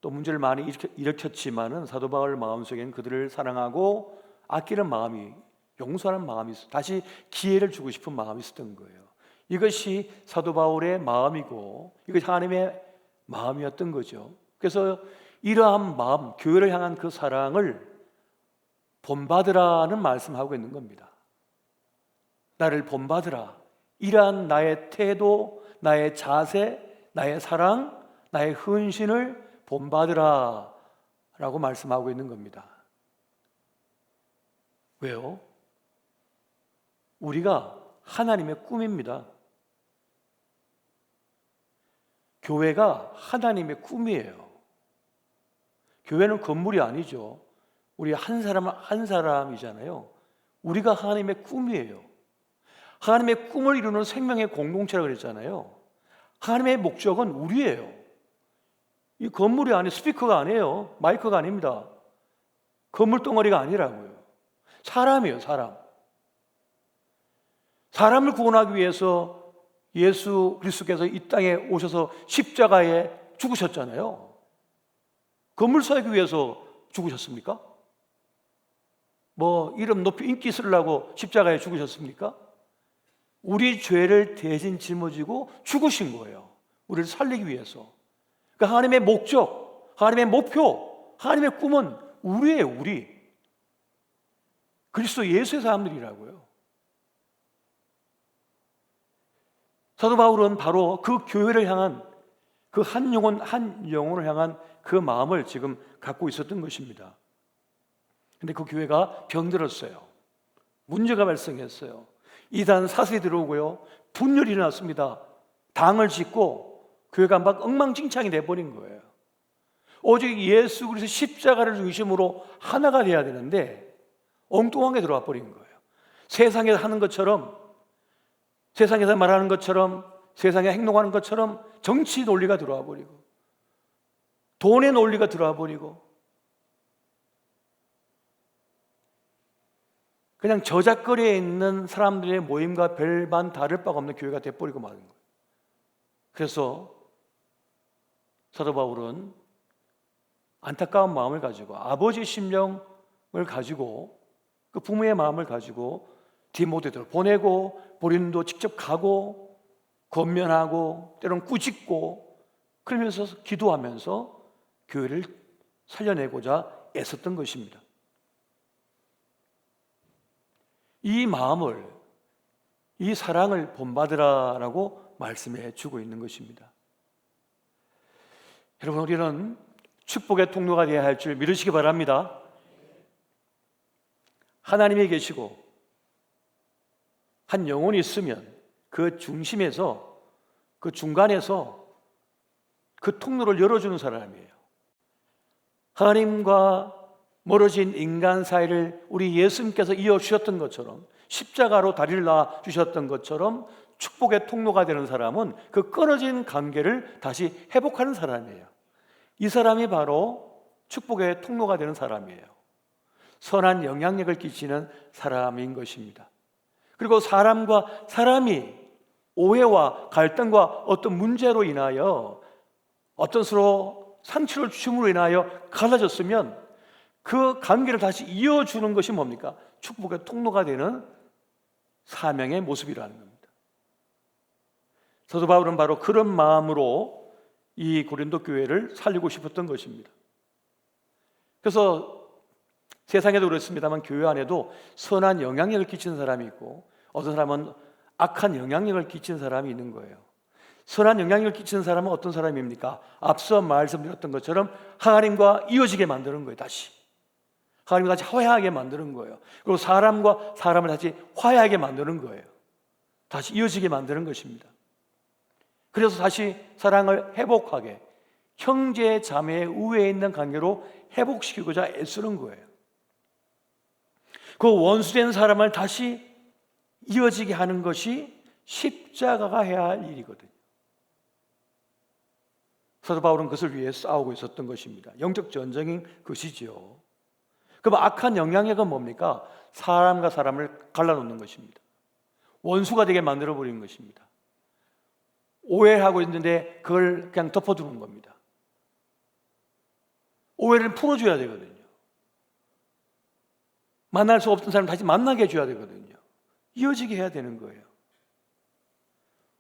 또 문제를 많이 일으켰지만은 사도 바울 마음속에는 그들을 사랑하고 아끼는 마음이, 용서하는 마음이 있어. 다시 기회를 주고 싶은 마음이 있었던 거예요. 이것이 사도 바울의 마음이고 이것이 하나님의 마음이었던 거죠. 그래서 이러한 마음, 교회를 향한 그 사랑을 본받으라는 말씀하고 있는 겁니다. 나를 본받으라. 이러한 나의 태도, 나의 자세, 나의 사랑, 나의 헌신을 본받으라 라고 말씀하고 있는 겁니다. 왜요? 우리가 하나님의 꿈입니다. 교회가 하나님의 꿈이에요. 교회는 건물이 아니죠. 우리 한 사람 한 사람이잖아요. 우리가 하나님의 꿈이에요. 하나님의 꿈을 이루는 생명의 공동체라고 그랬잖아요. 하나님의 목적은 우리예요. 이 건물이 아니 스피커가 아니에요. 마이크가 아닙니다. 건물 덩어리가 아니라고요. 사람이에요, 사람. 사람을 구원하기 위해서 예수 그리스도께서 이 땅에 오셔서 십자가에 죽으셨잖아요. 건물 세우기 위해서 죽으셨습니까? 뭐 이름 높이 인기 쓰려고 십자가에 죽으셨습니까? 우리 죄를 대신 짊어지고 죽으신 거예요. 우리를 살리기 위해서. 그러니까 하나님의 목적, 하나님의 목표, 하나님의 꿈은 우리예요, 우리. 그리스도 예수의 사람들이라고요. 사도 바울은 바로 그 교회를 향한 그 한 영혼을 향한 그 마음을 지금 갖고 있었던 것입니다. 근데 그 교회가 병들었어요. 문제가 발생했어요. 이단 사슬이 들어오고요. 분열이 일어났습니다. 당을 짓고 교회가 막 엉망진창이 돼버린 거예요. 오직 예수 그리스도 십자가를 중심으로 하나가 돼야 되는데 엉뚱하게 들어와 버린 거예요. 세상에서 하는 것처럼, 세상에서 말하는 것처럼, 세상에 행동하는 것처럼 정치 논리가 들어와 버리고 돈의 논리가 들어와 버리고 그냥 저작거리에 있는 사람들의 모임과 별반 다를 바가 없는 교회가 돼버리고 마는 거예요. 그래서 사도 바울은 안타까운 마음을 가지고 아버지의 심령을 가지고 그 부모의 마음을 가지고 디모데를 보내고 고린도 직접 가고 권면하고 때로는 꾸짖고 그러면서 기도하면서 교회를 살려내고자 애썼던 것입니다. 이 마음을, 이 사랑을 본받으라라고 말씀해 주고 있는 것입니다. 여러분, 우리는 축복의 통로가 되어야 할 줄 믿으시기 바랍니다. 하나님이 계시고 한 영혼이 있으면 그 중심에서, 그 중간에서 그 통로를 열어주는 사람이에요. 하나님과 멀어진 인간 사이를 우리 예수님께서 이어주셨던 것처럼, 십자가로 다리를 놔 주셨던 것처럼 축복의 통로가 되는 사람은 그 끊어진 관계를 다시 회복하는 사람이에요. 이 사람이 바로 축복의 통로가 되는 사람이에요. 선한 영향력을 끼치는 사람인 것입니다. 그리고 사람과 사람이 오해와 갈등과 어떤 문제로 인하여 어떤 서로 상처를 주심으로 인하여 갈라졌으면 그 관계를 다시 이어주는 것이 뭡니까? 축복의 통로가 되는 사명의 모습이라는 겁니다. 사도 바울은 바로 그런 마음으로 이 고린도 교회를 살리고 싶었던 것입니다. 그래서 세상에도 그렇습니다만 교회 안에도 선한 영향력을 끼치는 사람이 있고 어떤 사람은 악한 영향력을 끼치는 사람이 있는 거예요. 선한 영향력을 끼치는 사람은 어떤 사람입니까? 앞서 말씀드렸던 것처럼 하나님과 이어지게 만드는 거예요. 다시 하나님과 다시 화해하게 만드는 거예요. 그리고 사람과 사람을 다시 화해하게 만드는 거예요. 다시 이어지게 만드는 것입니다. 그래서 다시 사랑을 회복하게, 형제 자매의 우애에 있는 관계로 회복시키고자 애쓰는 거예요. 그 원수된 사람을 다시 이어지게 하는 것이 십자가가 해야 할 일이거든요. 사도 바울은 그것을 위해 싸우고 있었던 것입니다. 영적 전쟁인 것이지요. 그럼 악한 영향력은 뭡니까? 사람과 사람을 갈라놓는 것입니다. 원수가 되게 만들어버리는 것입니다. 오해하고 있는데 그걸 그냥 덮어두는 겁니다. 오해를 풀어줘야 되거든요. 만날 수 없던 사람 다시 만나게 해줘야 되거든요. 이어지게 해야 되는 거예요.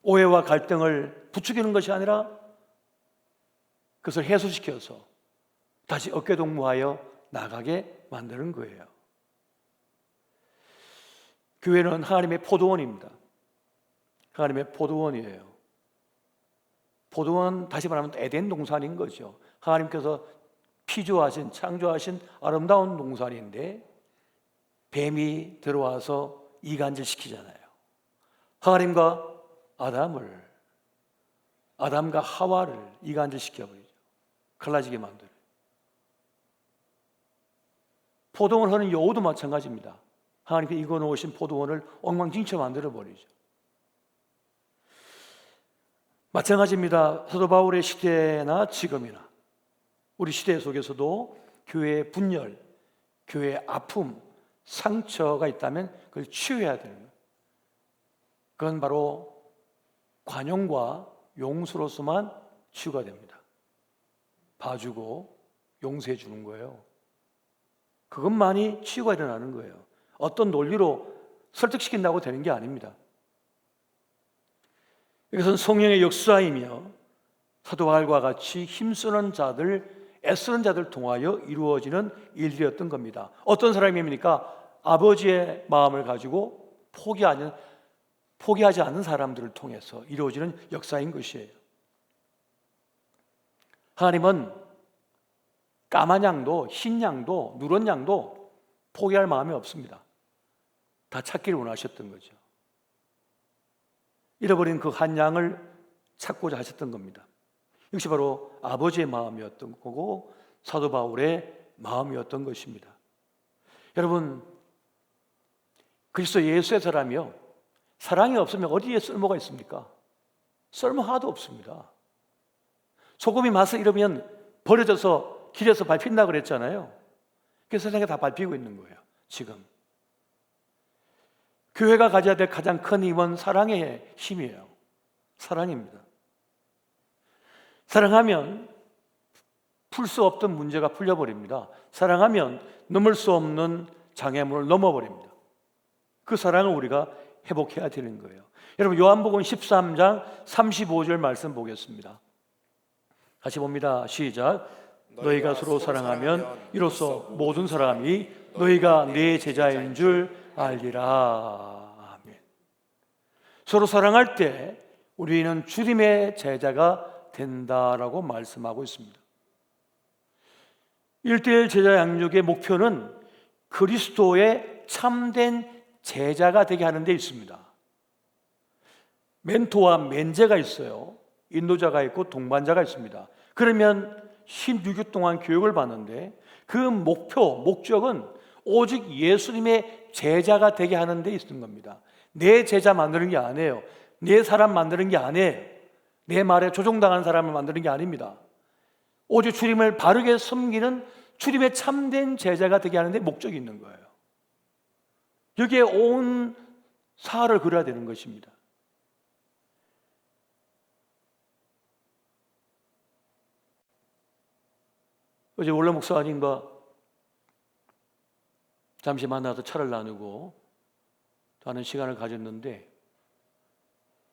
오해와 갈등을 부추기는 것이 아니라 그것을 해소시켜서 다시 어깨동무하여 나가게 만드는 거예요. 교회는 하나님의 포도원입니다. 하나님의 포도원이에요. 포도원, 다시 말하면 에덴 동산인 거죠. 하나님께서 피조하신, 창조하신 아름다운 동산인데 뱀이 들어와서 이간질시키잖아요. 하나님과 아담과 하와를 이간질시켜버리죠. 갈라지게 만들어요. 포도원 하는 여우도 마찬가지입니다. 하나님께 이거 놓으신 포도원을 엉망진창 만들어버리죠. 마찬가지입니다. 사도 바울의 시대나 지금이나 우리 시대 속에서도 교회의 분열, 교회의 아픔, 상처가 있다면 그걸 치유해야 되는 거예요. 그건 바로 관용과 용서로서만 치유가 됩니다. 봐주고 용서해 주는 거예요. 그것만이 치유가 일어나는 거예요. 어떤 논리로 설득시킨다고 되는 게 아닙니다. 이것은 성령의 역사이며 사도 바울과 같이 힘쓰는 자들, 애쓰는 자들 통하여 이루어지는 일들이었던 겁니다. 어떤 사람입니까? 아버지의 마음을 가지고 포기하지 않는 사람들을 통해서 이루어지는 역사인 것이에요. 하나님은 까만 양도 흰 양도 누런 양도 포기할 마음이 없습니다. 다 찾기를 원하셨던 거죠. 잃어버린 그 한 양을 찾고자 하셨던 겁니다. 이것이 바로 아버지의 마음이었던 거고 사도 바울의 마음이었던 것입니다. 여러분, 그리스도 예수의 사람이요, 사랑이 없으면 어디에 쓸모가 있습니까? 쓸모 하나도 없습니다. 소금이 맛을 잃으면 버려져서 길에서 밟힌다 그랬잖아요. 그 세상에 다 밟히고 있는 거예요, 지금. 교회가 가져야 될 가장 큰 힘은 사랑의 힘이에요. 사랑입니다. 사랑하면 풀 수 없던 문제가 풀려버립니다. 사랑하면 넘을 수 없는 장애물을 넘어버립니다. 그 사랑을 우리가 회복해야 되는 거예요. 여러분, 요한복음 13장 35절 말씀 보겠습니다. 같이 봅니다. 시작. 너희가 서로 사랑하면 이로써 모든 사람이 너희가 내 제자인 줄 알리라. 아멘. 서로 사랑할 때 우리는 주님의 제자가 된다라고 말씀하고 있습니다. 1:1 제자 양육의 목표는 그리스도의 참된 제자가 되게 하는 데 있습니다. 멘토와 멘제가 있어요. 인도자가 있고 동반자가 있습니다. 그러면 16일 동안 교육을 받는데 그 목적은 오직 예수님의 제자가 되게 하는 데 있는 겁니다. 내 제자 만드는 게 아니에요. 내 사람 만드는 게 아니에요. 내 말에 조종당하는 사람을 만드는 게 아닙니다. 오직 주님을 바르게 섬기는 주님의 참된 제자가 되게 하는 데 목적이 있는 거예요. 여기에 온 사활을 그려야 되는 것입니다. 어제 원로 목사님과 잠시 만나서 차를 나누고 하는 시간을 가졌는데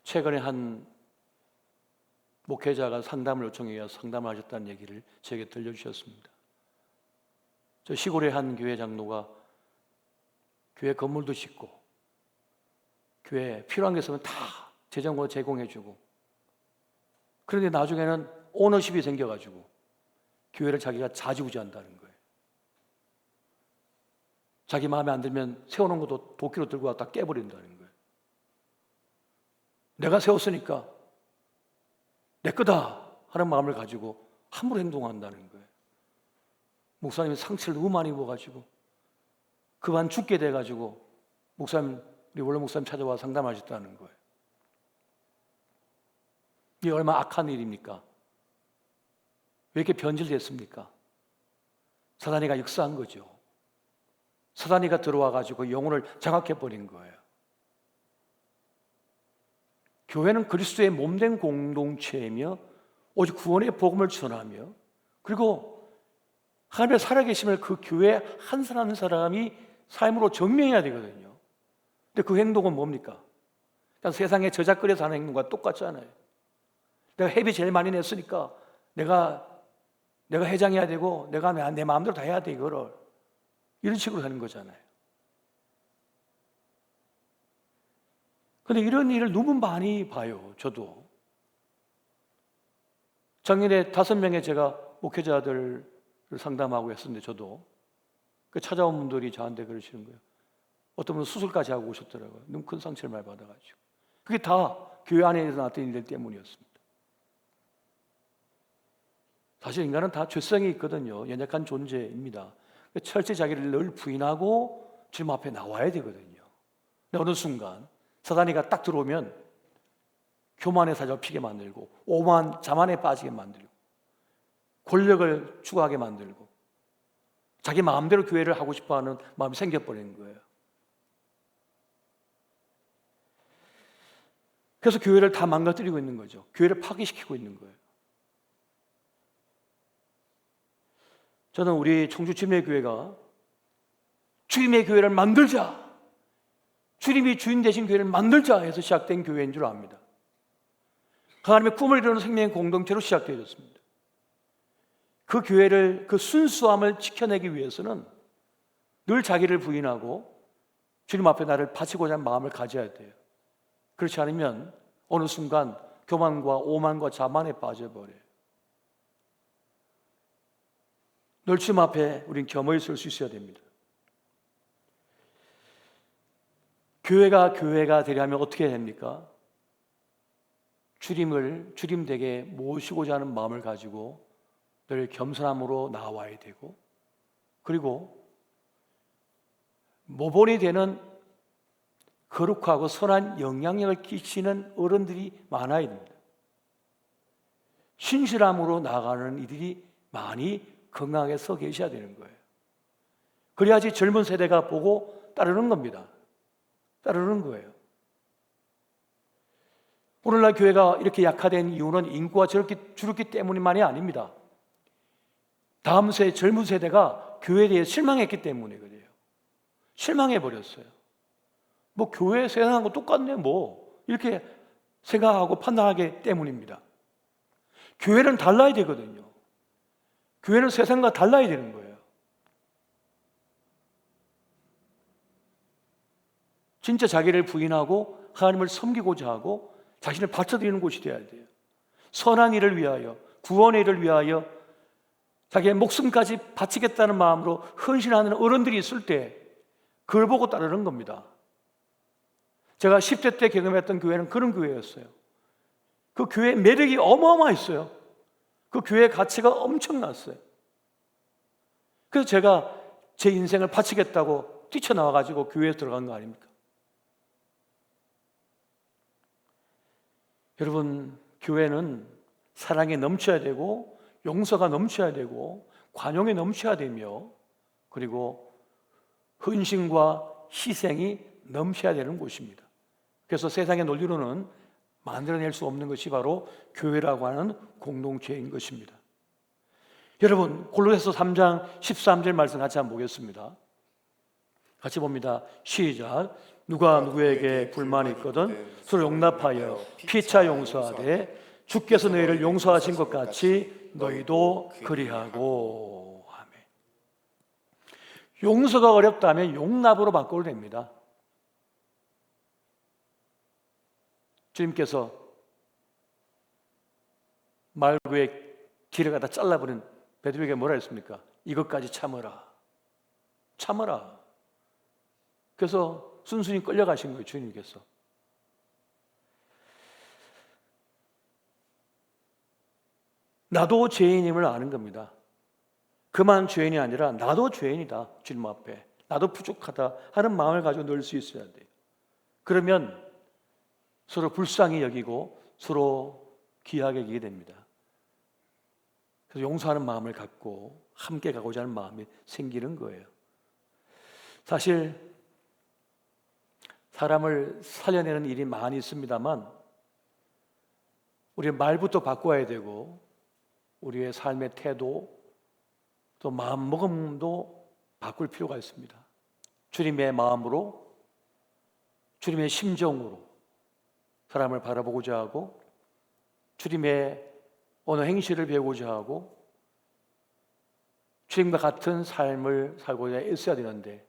최근에 한 목회자가 상담을 요청해서 상담을 하셨다는 얘기를 제게 들려주셨습니다. 저 시골의 한 교회 장로가 교회 건물도 짓고 교회에 필요한 게 있으면 다 재정으로 제공해주고, 그런데 나중에는 오너십이 생겨가지고 교회를 자기가 좌지우지한다는 거예요. 자기 마음에 안 들면 세워놓은 것도 도끼로 들고 왔다 깨버린다는 거예요. 내가 세웠으니까 내 거다 하는 마음을 가지고 함부로 행동한다는 거예요. 목사님이 상처를 너무 많이 입어가지고 그만 죽게 돼가지고 우리 원로 목사님 찾아와 상담하셨다는 거예요. 이게 얼마나 악한 일입니까? 왜 이렇게 변질됐습니까? 사단이가 역사한 거죠. 사단이가 들어와가지고 영혼을 장악해버린 거예요. 교회는 그리스도의 몸된 공동체이며 오직 구원의 복음을 전하며, 그리고 하나님의 살아계심을 그 교회 한 사람 한 사람이 삶으로 증명해야 되거든요. 근데 그 행동은 뭡니까? 그냥 세상에 저작거려서 하는 행동과 똑같잖아요. 내가 회비 제일 많이 냈으니까 내가 회장해야 되고 내가 내 마음대로 다 해야 돼, 이거를. 이런 식으로 하는 거잖아요. 근데 이런 일을 너무 많이 봐요, 저도. 작년에 5명의 제가 목회자들을 상담하고 했었는데, 저도 그 찾아온 분들이 저한테 그러시는 거예요. 어떤 분은 수술까지 하고 오셨더라고요. 너무 큰 상처를 많이 받아가지고. 그게 다 교회 안에서 나왔던 일들 때문이었습니다. 사실 인간은 다 죄성이 있거든요. 연약한 존재입니다. 철저히 자기를 늘 부인하고 주님 앞에 나와야 되거든요. 근데 어느 순간 사단이가 딱 들어오면 교만에 사잡히게 만들고 오만 자만에 빠지게 만들고, 권력을 추구하게 만들고 자기 마음대로 교회를 하고 싶어하는 마음이 생겨버린 거예요. 그래서 교회를 다 망가뜨리고 있는 거죠. 교회를 파괴시키고 있는 거예요. 저는 우리 청주 주님의 교회가 주님의 교회를 만들자, 주님이 주인 되신 교회를 만들자 해서 시작된 교회인 줄 압니다. 하나님의 꿈을 이루는 생명의 공동체로 시작되어졌습니다. 그 교회를, 그 순수함을 지켜내기 위해서는 늘 자기를 부인하고 주님 앞에 나를 바치고자 하는 마음을 가져야 돼요. 그렇지 않으면 어느 순간 교만과 오만과 자만에 빠져버려요. 늘 주님 앞에 우린 겸허히 설 수 있어야 됩니다. 교회가 되려면 어떻게 해야 됩니까? 주님 댁에 모시고자 하는 마음을 가지고 늘 겸손함으로 나와야 되고, 그리고 모본이 되는 거룩하고 선한 영향력을 끼치는 어른들이 많아야 됩니다. 신실함으로 나아가는 이들이 많이 건강하게 서 계셔야 되는 거예요. 그래야지 젊은 세대가 보고 따르는 겁니다. 따르는 거예요. 오늘날 교회가 이렇게 약화된 이유는 인구가 저렇게 줄었기 때문만이 아닙니다. 다음 젊은 세대가 교회에 대해 실망했기 때문에 그래요. 실망해버렸어요. 뭐 교회 세상하고 똑같네 뭐 이렇게 생각하고 판단하기 때문입니다. 교회는 달라야 되거든요. 교회는 세상과 달라야 되는 거예요. 진짜 자기를 부인하고 하나님을 섬기고자 하고 자신을 바쳐드리는 곳이 되어야 돼요. 선한 일을 위하여, 구원의 일을 위하여 자기의 목숨까지 바치겠다는 마음으로 헌신하는 어른들이 있을 때 그걸 보고 따르는 겁니다. 제가 10대 때 경험했던 교회는 그런 교회였어요. 그 교회의 매력이 어마어마했어요. 그 교회의 가치가 엄청났어요. 그래서 제가 제 인생을 바치겠다고 뛰쳐나와가지고 교회에 들어간 거 아닙니까? 여러분, 교회는 사랑이 넘쳐야 되고 용서가 넘쳐야 되고 관용이 넘쳐야 되며 그리고 헌신과 희생이 넘쳐야 되는 곳입니다. 그래서 세상의 논리로는 만들어낼 수 없는 것이 바로 교회라고 하는 공동체인 것입니다. 여러분, 골로새서 3장 13절 말씀 같이 한번 보겠습니다. 같이 봅니다. 시작. 누가 누구에게 불만이 있거든 서로 용납하여 피차 용서하되 주께서 너희를 용서하신 것 같이 너희도 그리하고. 아멘. 용서가 어렵다면 용납으로 바꿔도 됩니다. 주님께서 말구의 길을 갖다 잘라버린 베드로에게 뭐라 했습니까? 이것까지 참으라. 참으라. 그래서 순순히 끌려가신 거예요, 주님께서. 나도 죄인임을 아는 겁니다. 그만 죄인이 아니라 나도 죄인이다, 주님 앞에. 나도 부족하다 하는 마음을 가지고 늘 수 있어야 돼요. 그러면 서로 불쌍히 여기고 서로 귀하게 여기게 됩니다. 그래서 용서하는 마음을 갖고 함께 가고자 하는 마음이 생기는 거예요. 사실 사람을 살려내는 일이 많이 있습니다만 우리의 말부터 바꿔야 되고 우리의 삶의 태도 또 마음먹음도 바꿀 필요가 있습니다. 주님의 마음으로 주님의 심정으로 사람을 바라보고자 하고 주님의 어느 행실을 배우고자 하고 주님과 같은 삶을 살고자 애써야 되는데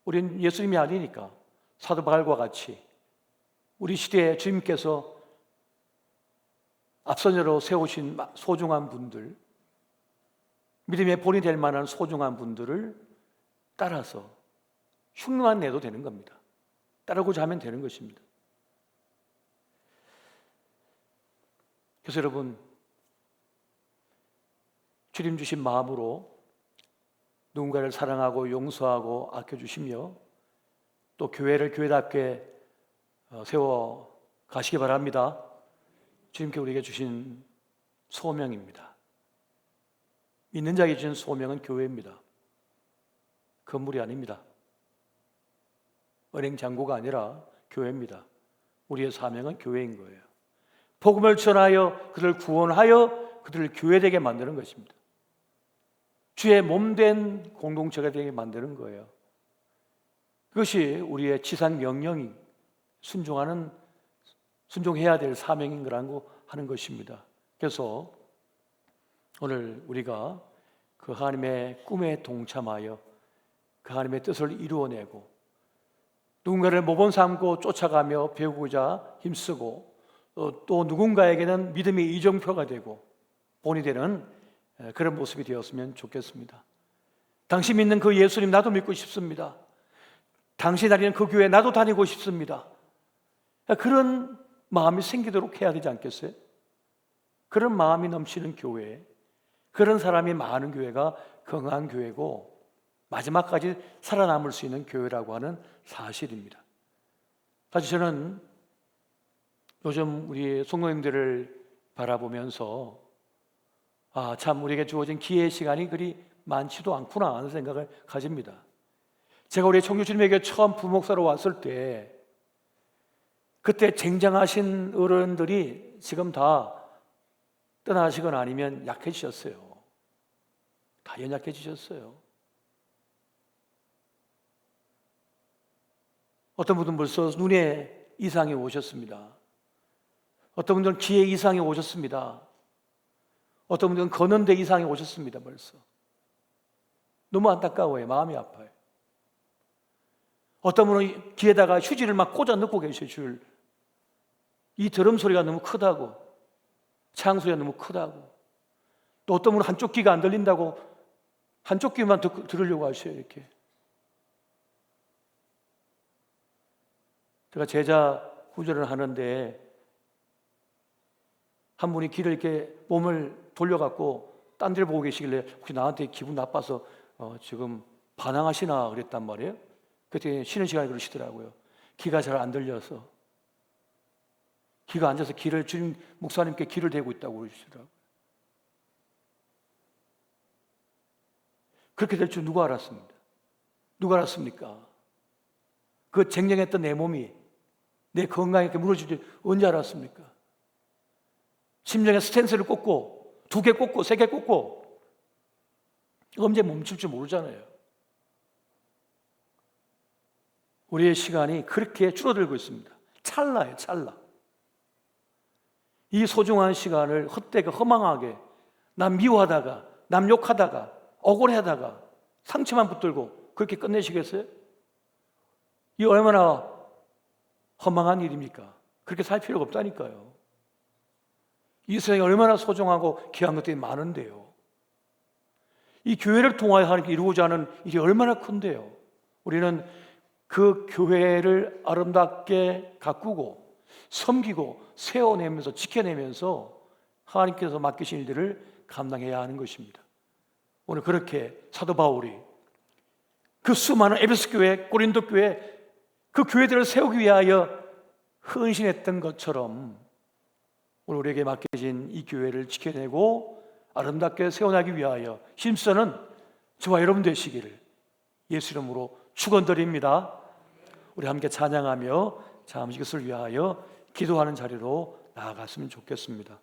우리는 예수님이 아니니까 사도 바울과 같이 우리 시대에 주님께서 앞선으로 세우신 소중한 분들, 믿음의 본이 될 만한 소중한 분들을 따라서 흉내만 내도 되는 겁니다. 따르고자 하면 되는 것입니다. 그래서 여러분, 주님 주신 마음으로 누군가를 사랑하고 용서하고 아껴주시며 또 교회를 교회답게 세워 가시기 바랍니다. 주님께 우리에게 주신 소명입니다. 있는 자에게 주신 소명은 교회입니다. 건물이 아닙니다. 은행 잔고가 아니라 교회입니다. 우리의 사명은 교회인 거예요. 복음을 전하여 그들을 구원하여 그들을 교회되게 만드는 것입니다. 주의 몸된 공동체가 되게 만드는 거예요. 그것이 우리의 지상 명령이 순종해야 될 사명인 거라고 하는 것입니다. 그래서 오늘 우리가 그 하나님의 꿈에 동참하여 그 하나님의 뜻을 이루어내고 누군가를 모범 삼고 쫓아가며 배우고자 힘쓰고 또 누군가에게는 믿음의 이정표가 되고 본이 되는 그런 모습이 되었으면 좋겠습니다. 당신 믿는 그 예수님 나도 믿고 싶습니다. 당신 다니는 그 교회 나도 다니고 싶습니다. 그런 마음이 생기도록 해야 되지 않겠어요? 그런 마음이 넘치는 교회, 그런 사람이 많은 교회가 건강한 교회고 마지막까지 살아남을 수 있는 교회라고 하는 사실입니다. 사실 저는 요즘 우리 성도님들을 바라보면서 참 우리에게 주어진 기회의 시간이 그리 많지도 않구나 하는 생각을 가집니다. 제가 우리 청교주님에게 처음 부목사로 왔을 때 그때 쟁쟁하신 어른들이 지금 다 떠나시거나 아니면 약해지셨어요. 다 연약해지셨어요. 어떤 분들은 벌써 눈에 이상이 오셨습니다. 어떤 분들은 귀에 이상이 오셨습니다. 어떤 분들은 걷는 데 이상이 오셨습니다. 벌써 너무 안타까워요. 마음이 아파요. 어떤 분은 귀에다가 휴지를 막 꽂아 넣고 계셔요. 이 드럼 소리가 너무 크다고, 창 소리가 너무 크다고, 또 어떤 분은 한쪽 귀가 안 들린다고 한쪽 귀만 들으려고 하셔요. 이렇게. 제가 제자 훈련을 하는데 한 분이 귀를 이렇게 몸을 돌려갖고 딴 데를 보고 계시길래 혹시 나한테 기분 나빠서 지금 반항하시나 그랬단 말이에요. 그때 쉬는 시간에 그러시더라고요. 귀가 잘 안 들려서. 귀가 앉아서 주님 목사님께 귀를 대고 있다고 그러시더라고요. 그렇게 될 줄 누가 알았습니다. 누가 알았습니까? 그 쟁쟁했던 내 몸이 내 건강에 이렇게 무너질 줄 언제 알았습니까? 심장에 스텐스를 꽂고 2개 꽂고 3개 꽂고 언제 멈출 줄 모르잖아요. 우리의 시간이 그렇게 줄어들고 있습니다. 찰나예요, 찰나. 이 소중한 시간을 헛되게 허망하게 남 미워하다가 남 욕하다가 억울해하다가 상처만 붙들고 그렇게 끝내시겠어요? 이 얼마나 허망한 일입니까? 그렇게 살 필요가 없다니까요. 이 세상에 얼마나 소중하고 귀한 것들이 많은데요. 이 교회를 통하여 하나님께 이루고자 하는 일이 얼마나 큰데요. 우리는 그 교회를 아름답게 가꾸고 섬기고 세워내면서 지켜내면서 하나님께서 맡기신 일들을 감당해야 하는 것입니다. 오늘 그렇게 사도 바울이 그 수많은 에베소 교회, 고린도 교회 그 교회들을 세우기 위하여 헌신했던 것처럼 오늘 우리에게 맡겨진 이 교회를 지켜내고 아름답게 세워나기 위하여 힘쓰는 저와 여러분 되시기를 예수 이름으로 축원드립니다. 우리 함께 찬양하며 잠시 이것을 위하여 기도하는 자리로 나아갔으면 좋겠습니다.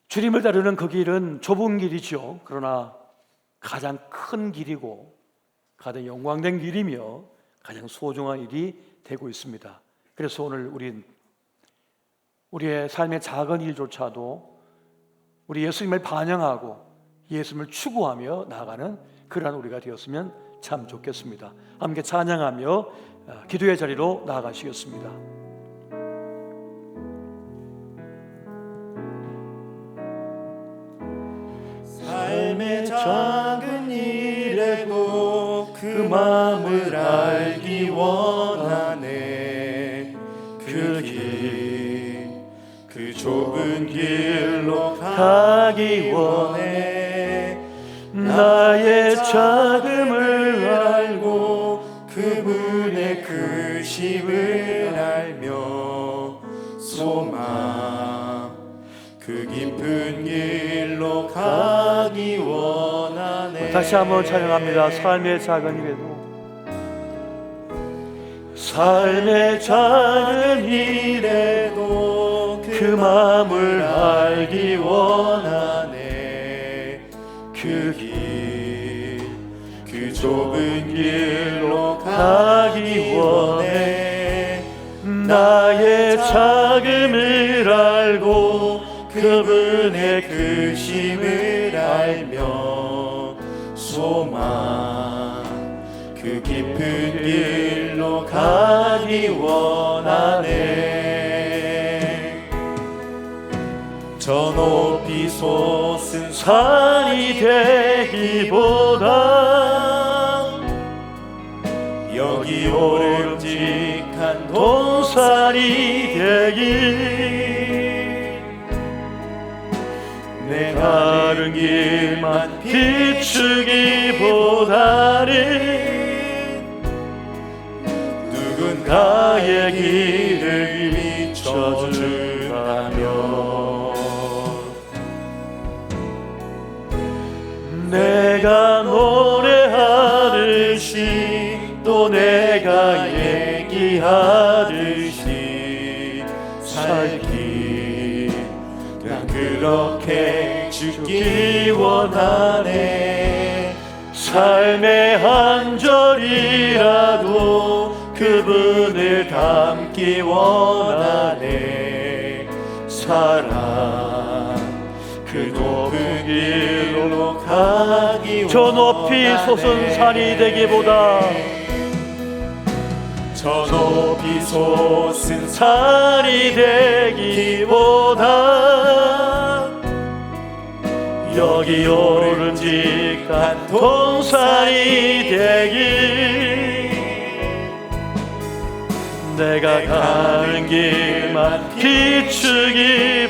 주님을 따르는 그 길은 좁은 길이죠. 그러나 가장 큰 길이고 가장 영광된 길이며 가장 소중한 일이 되고 있습니다. 그래서 오늘 우리의 삶의 작은 일조차도 우리 예수님을 반영하고 예수님을 추구하며 나아가는 그러한 우리가 되었으면 참 좋겠습니다. 함께 찬양하며 기도의 자리로 나아가시겠습니다. 삶의 작은 일에도 그 마음을 알기 원하네. 그 좁은 길로 가기 원해. 나의 작음을 알고 그분의 크심을 알며 소망 그 깊은 길로 가기 원하네. 다시 한번 찬양합니다. 삶의 작은 일에도, 삶의 작은 일에도 그 마음을 알기 원하네. 그 길, 그 좁은 길로 가기 원해. 나의 작음을 알고 그분의 크심을 알며 소망, 그 깊은 길로 가기 원하네. 저 높이 솟은 산이 되기보다 여기 오름직한 동산이 되길, 내 다른 길만 비추기보다는 누군가의 길을 비춰주라며 내가 노래하듯이 또 내가 얘기하듯이 살기, 난 그렇게 죽기 원하네. 삶의 한 절이라도 그분을 담기 원하네. 사랑, 그 높은 길로 가기 저 높이 솟은 산이 되기보다, 저 높이 솟은 산이 되기보다 여기 오름직한 동산이 되길, 내가 가는 길만 비추기보다는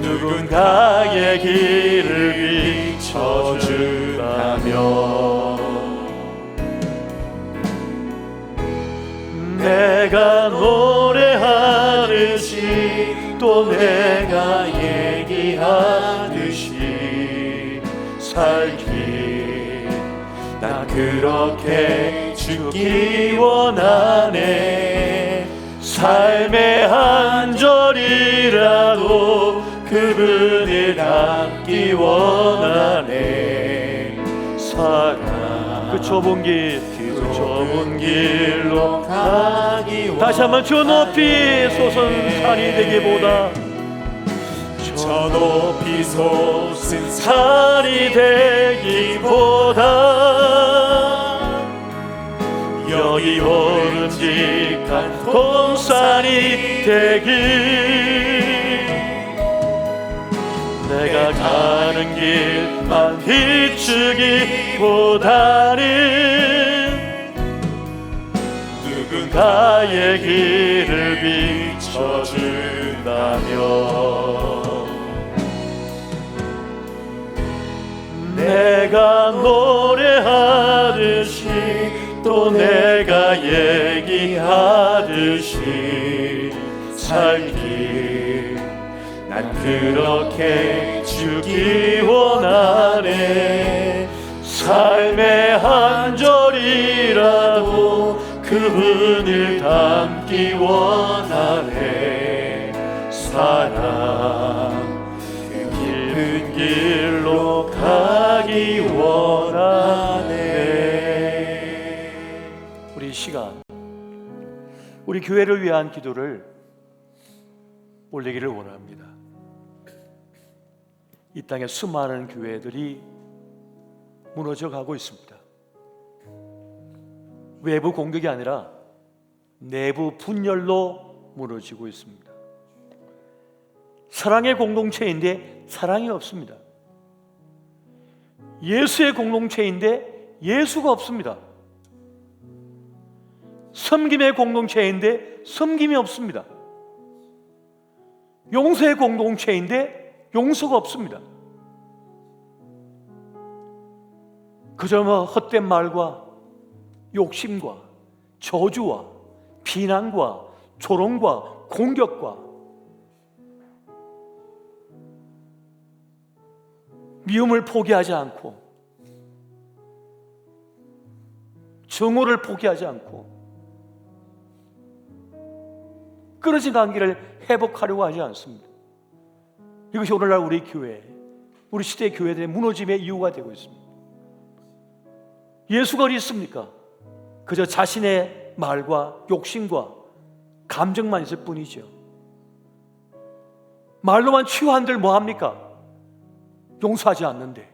누군가의 길을 비춰주라며 내가 노래하듯이 또 내가 얘기하듯이 살기, 난 그렇게 죽기 원하네. 삶의 한 절이라도 그분을 담기 원하네. 사랑, 그 좁은 길, 그 좁은 길로 가기 원하네. 다시 한번 저 높이 솟은 산이 되기보다 저 높이 솟은 산이 되기보다 여기 오름직한 동산이 되길, 내가 가는 길만 비추기보다는 누군가의 길을 비춰준다며 내가 노래하듯이 또 내가 얘기하듯이 살기, 난 그렇게 죽기 원하네. 삶의 한 절이라도 그분을 담기 원하네. 사랑, 그 깊은 길로 가기 원하네. 우리 이 시간, 우리 교회를 위한 기도를 올리기를 원합니다. 이 땅에 수많은 교회들이 무너져 가고 있습니다. 외부 공격이 아니라 내부 분열로 무너지고 있습니다. 사랑의 공동체인데 사랑이 없습니다. 예수의 공동체인데 예수가 없습니다. 섬김의 공동체인데 섬김이 없습니다. 용서의 공동체인데 용서가 없습니다. 그저 헛된 말과 욕심과 저주와 비난과 조롱과 공격과 미움을 포기하지 않고 정오를 포기하지 않고 끊어진 관계를 회복하려고 하지 않습니다. 이것이 오늘날 우리 교회, 우리 시대의 교회들의 무너짐의 이유가 되고 있습니다. 예수가 어디 있습니까? 그저 자신의 말과 욕심과 감정만 있을 뿐이죠. 말로만 치유한들 뭐합니까? 용서하지 않는데,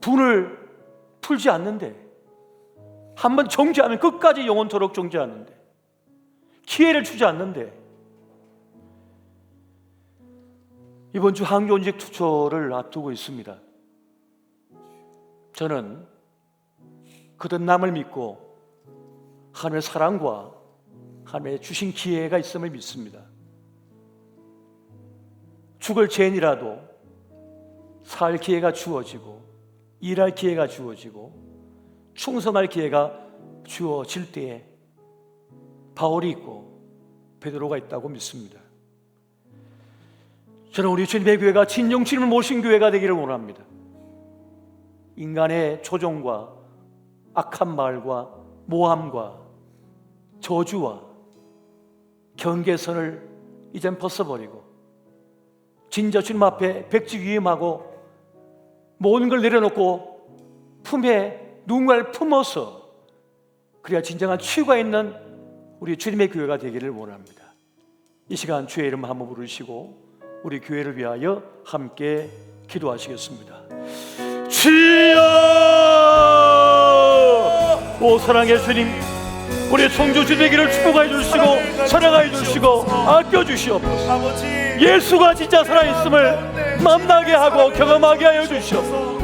분을 풀지 않는데, 한번 정죄하면 끝까지 영원토록 정죄하는데, 기회를 주지 않는데, 이번 주 항교원직 투표를 앞두고 있습니다. 저는 그든 남을 믿고 하나님의 사랑과 하나님의 주신 기회가 있음을 믿습니다. 죽을 죄인이라도 살 기회가 주어지고 일할 기회가 주어지고 충성할 기회가 주어질 때에 바울이 있고 베드로가 있다고 믿습니다. 저는 우리 주님의 교회가 진정 주님을 모신 교회가 되기를 원합니다. 인간의 조종과 악한 말과 모함과 저주와 경계선을 이젠 벗어버리고 진짜 주님 앞에 백지위임하고 모든 걸 내려놓고 품에 누군가를 품어서 그래야 진정한 치유가 있는 우리 주님의 교회가 되기를 원합니다. 이 시간 주의 이름 한번 부르시고 우리 교회를 위하여 함께 기도하시겠습니다. 주여! 오 사랑의 주님, 우리 청주 주님의 길을 축복하여 주시고 사랑하여 주시고 아껴 주시옵소서. 예수가 진짜 살아있음을 만나게 하고 경험하게 하여 주시옵소서.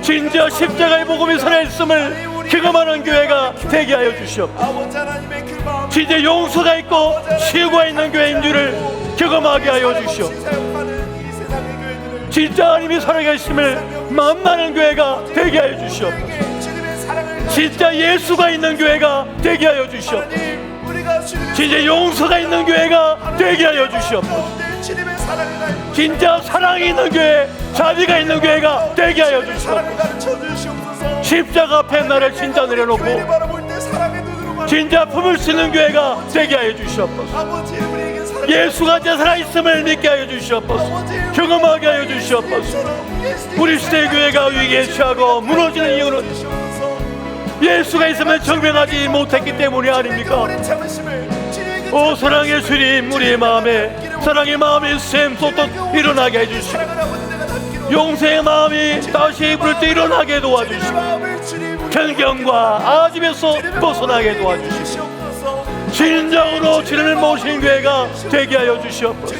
진짜 십자가의 복음이 살아있음을 경험하는 교회가 되게 하여 주시옵소서. 진짜 용서가 있고 치유가 있는 교회인 줄을 경험하게 하여 주시옵소서. 진짜 하나님이 살아계심을 만나는 교회가 되게 하여 주시옵소서. 진짜 예수가 있는 교회가 되게 하여 주시옵소서. 진짜 용서가 있는 교회가 되게 하여 주시옵소서. 진짜 사랑이 있는 교회, 자비가 있는 교회가 되게 하여 주시옵소서. 십자가 앞에 나를 진짜 내려놓고 진짜 품을 수 있는 교회가 되게 하여 주시옵소서. 예수가 진짜 살아있음을 믿게 하여 주시옵소서. 경험하게 하여 주시옵소서. 우리 시대의 교회가 위기에 처하고 무너지는 이유는 예수가 있으면 정변하지 못했기 때문이 아닙니까? 오 사랑의 주님, 우리의 마음에 사랑의 마음이 샘솟듯 일어나게 해주시고 용서의 마음이 다시 부를 때 일어나게 도와주시고 편견과 아집에서 벗어나게 도와주시고 진정으로 주님을 모시는 교회가 되게 하여 주시옵소서.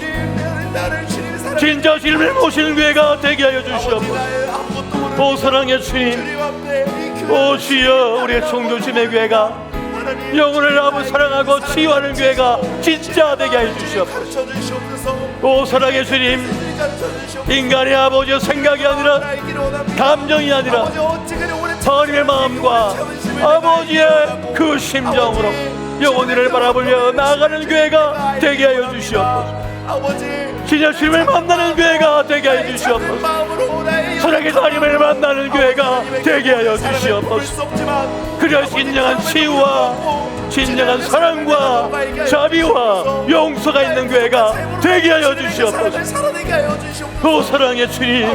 진짜 주님을 모시는 교회가 되게 하여 주시옵소서. 오 사랑의 주님, 오 주여, 우리의 청교심의 교회가 영혼을 아버지 사랑하고 치유하는 교회가 진짜 되게 해 주시옵소서. 오 사랑의 주님, 인간의 아버지의 생각이 아니라 감정이 아니라 하나님의 마음과 아버지의 그 심정으로 영혼을 바라보며 나아가는 교회가 되게 하여 주시옵소서. 진짜 주님을 만나는 교회가 되게 하여 주시옵소서. 사랑의 하나님을 만나는 교회가 되게 하여 주시옵소서. 그리하 진정한 치유와 진정한 사랑과 자비와 용서가 있는 교회가 되게 하여 주시옵소서. 오 사랑의 주님, 오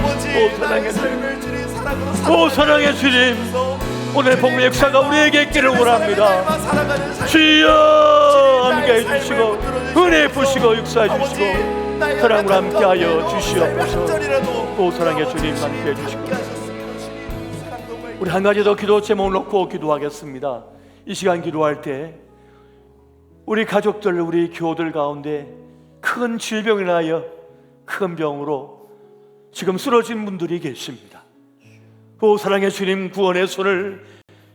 사랑의 주님, 오 사랑의 주님, 오늘 복음의 역사가 우리에게 있기를 원합니다. 주여 함께 해주시고 은혜 부시고 역사해 주시고 사랑으로 함께 하여 주시옵소서. 오 사랑의 주님 함께 해주시고 우리 한 가지 더 기도 제목을 놓고 기도하겠습니다. 이 시간 기도할 때 우리 가족들, 우리 교우들 가운데 큰 질병을 인하여 큰 병으로 지금 쓰러진 분들이 계십니다. 오 사랑의 주님, 구원의 손을,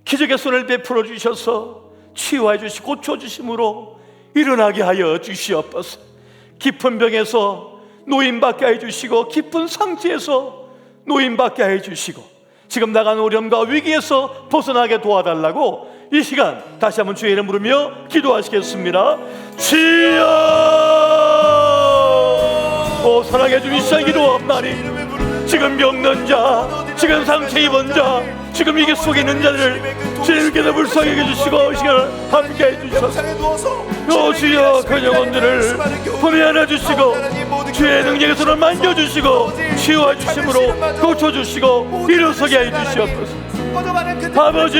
기적의 손을 베풀어 주셔서 치유해 주시고 고쳐 주심으로 일어나게 하여 주시옵소서. 깊은 병에서 노인받게 해 주시고 깊은 상처에서 노인받게 해 주시고 지금 나간 어려움과 위기에서 벗어나게 도와달라고 이 시간 다시 한번 주의 이름 부르며 기도하시겠습니다. 주여, 사랑해 주시사 기도합나니 지금 병든 자, 지금 상처 입은 자, 지금 위기 속에 있는 자들을 주님께서 불쌍히 해주시고 이 시간을 함께 해주셔서 주여 그 영혼들을 품에 안아주시고 주의 능력의 손을 만져주시고 치유해 주심으로 고쳐주시고 일어서게 해주시옵소서. 아버지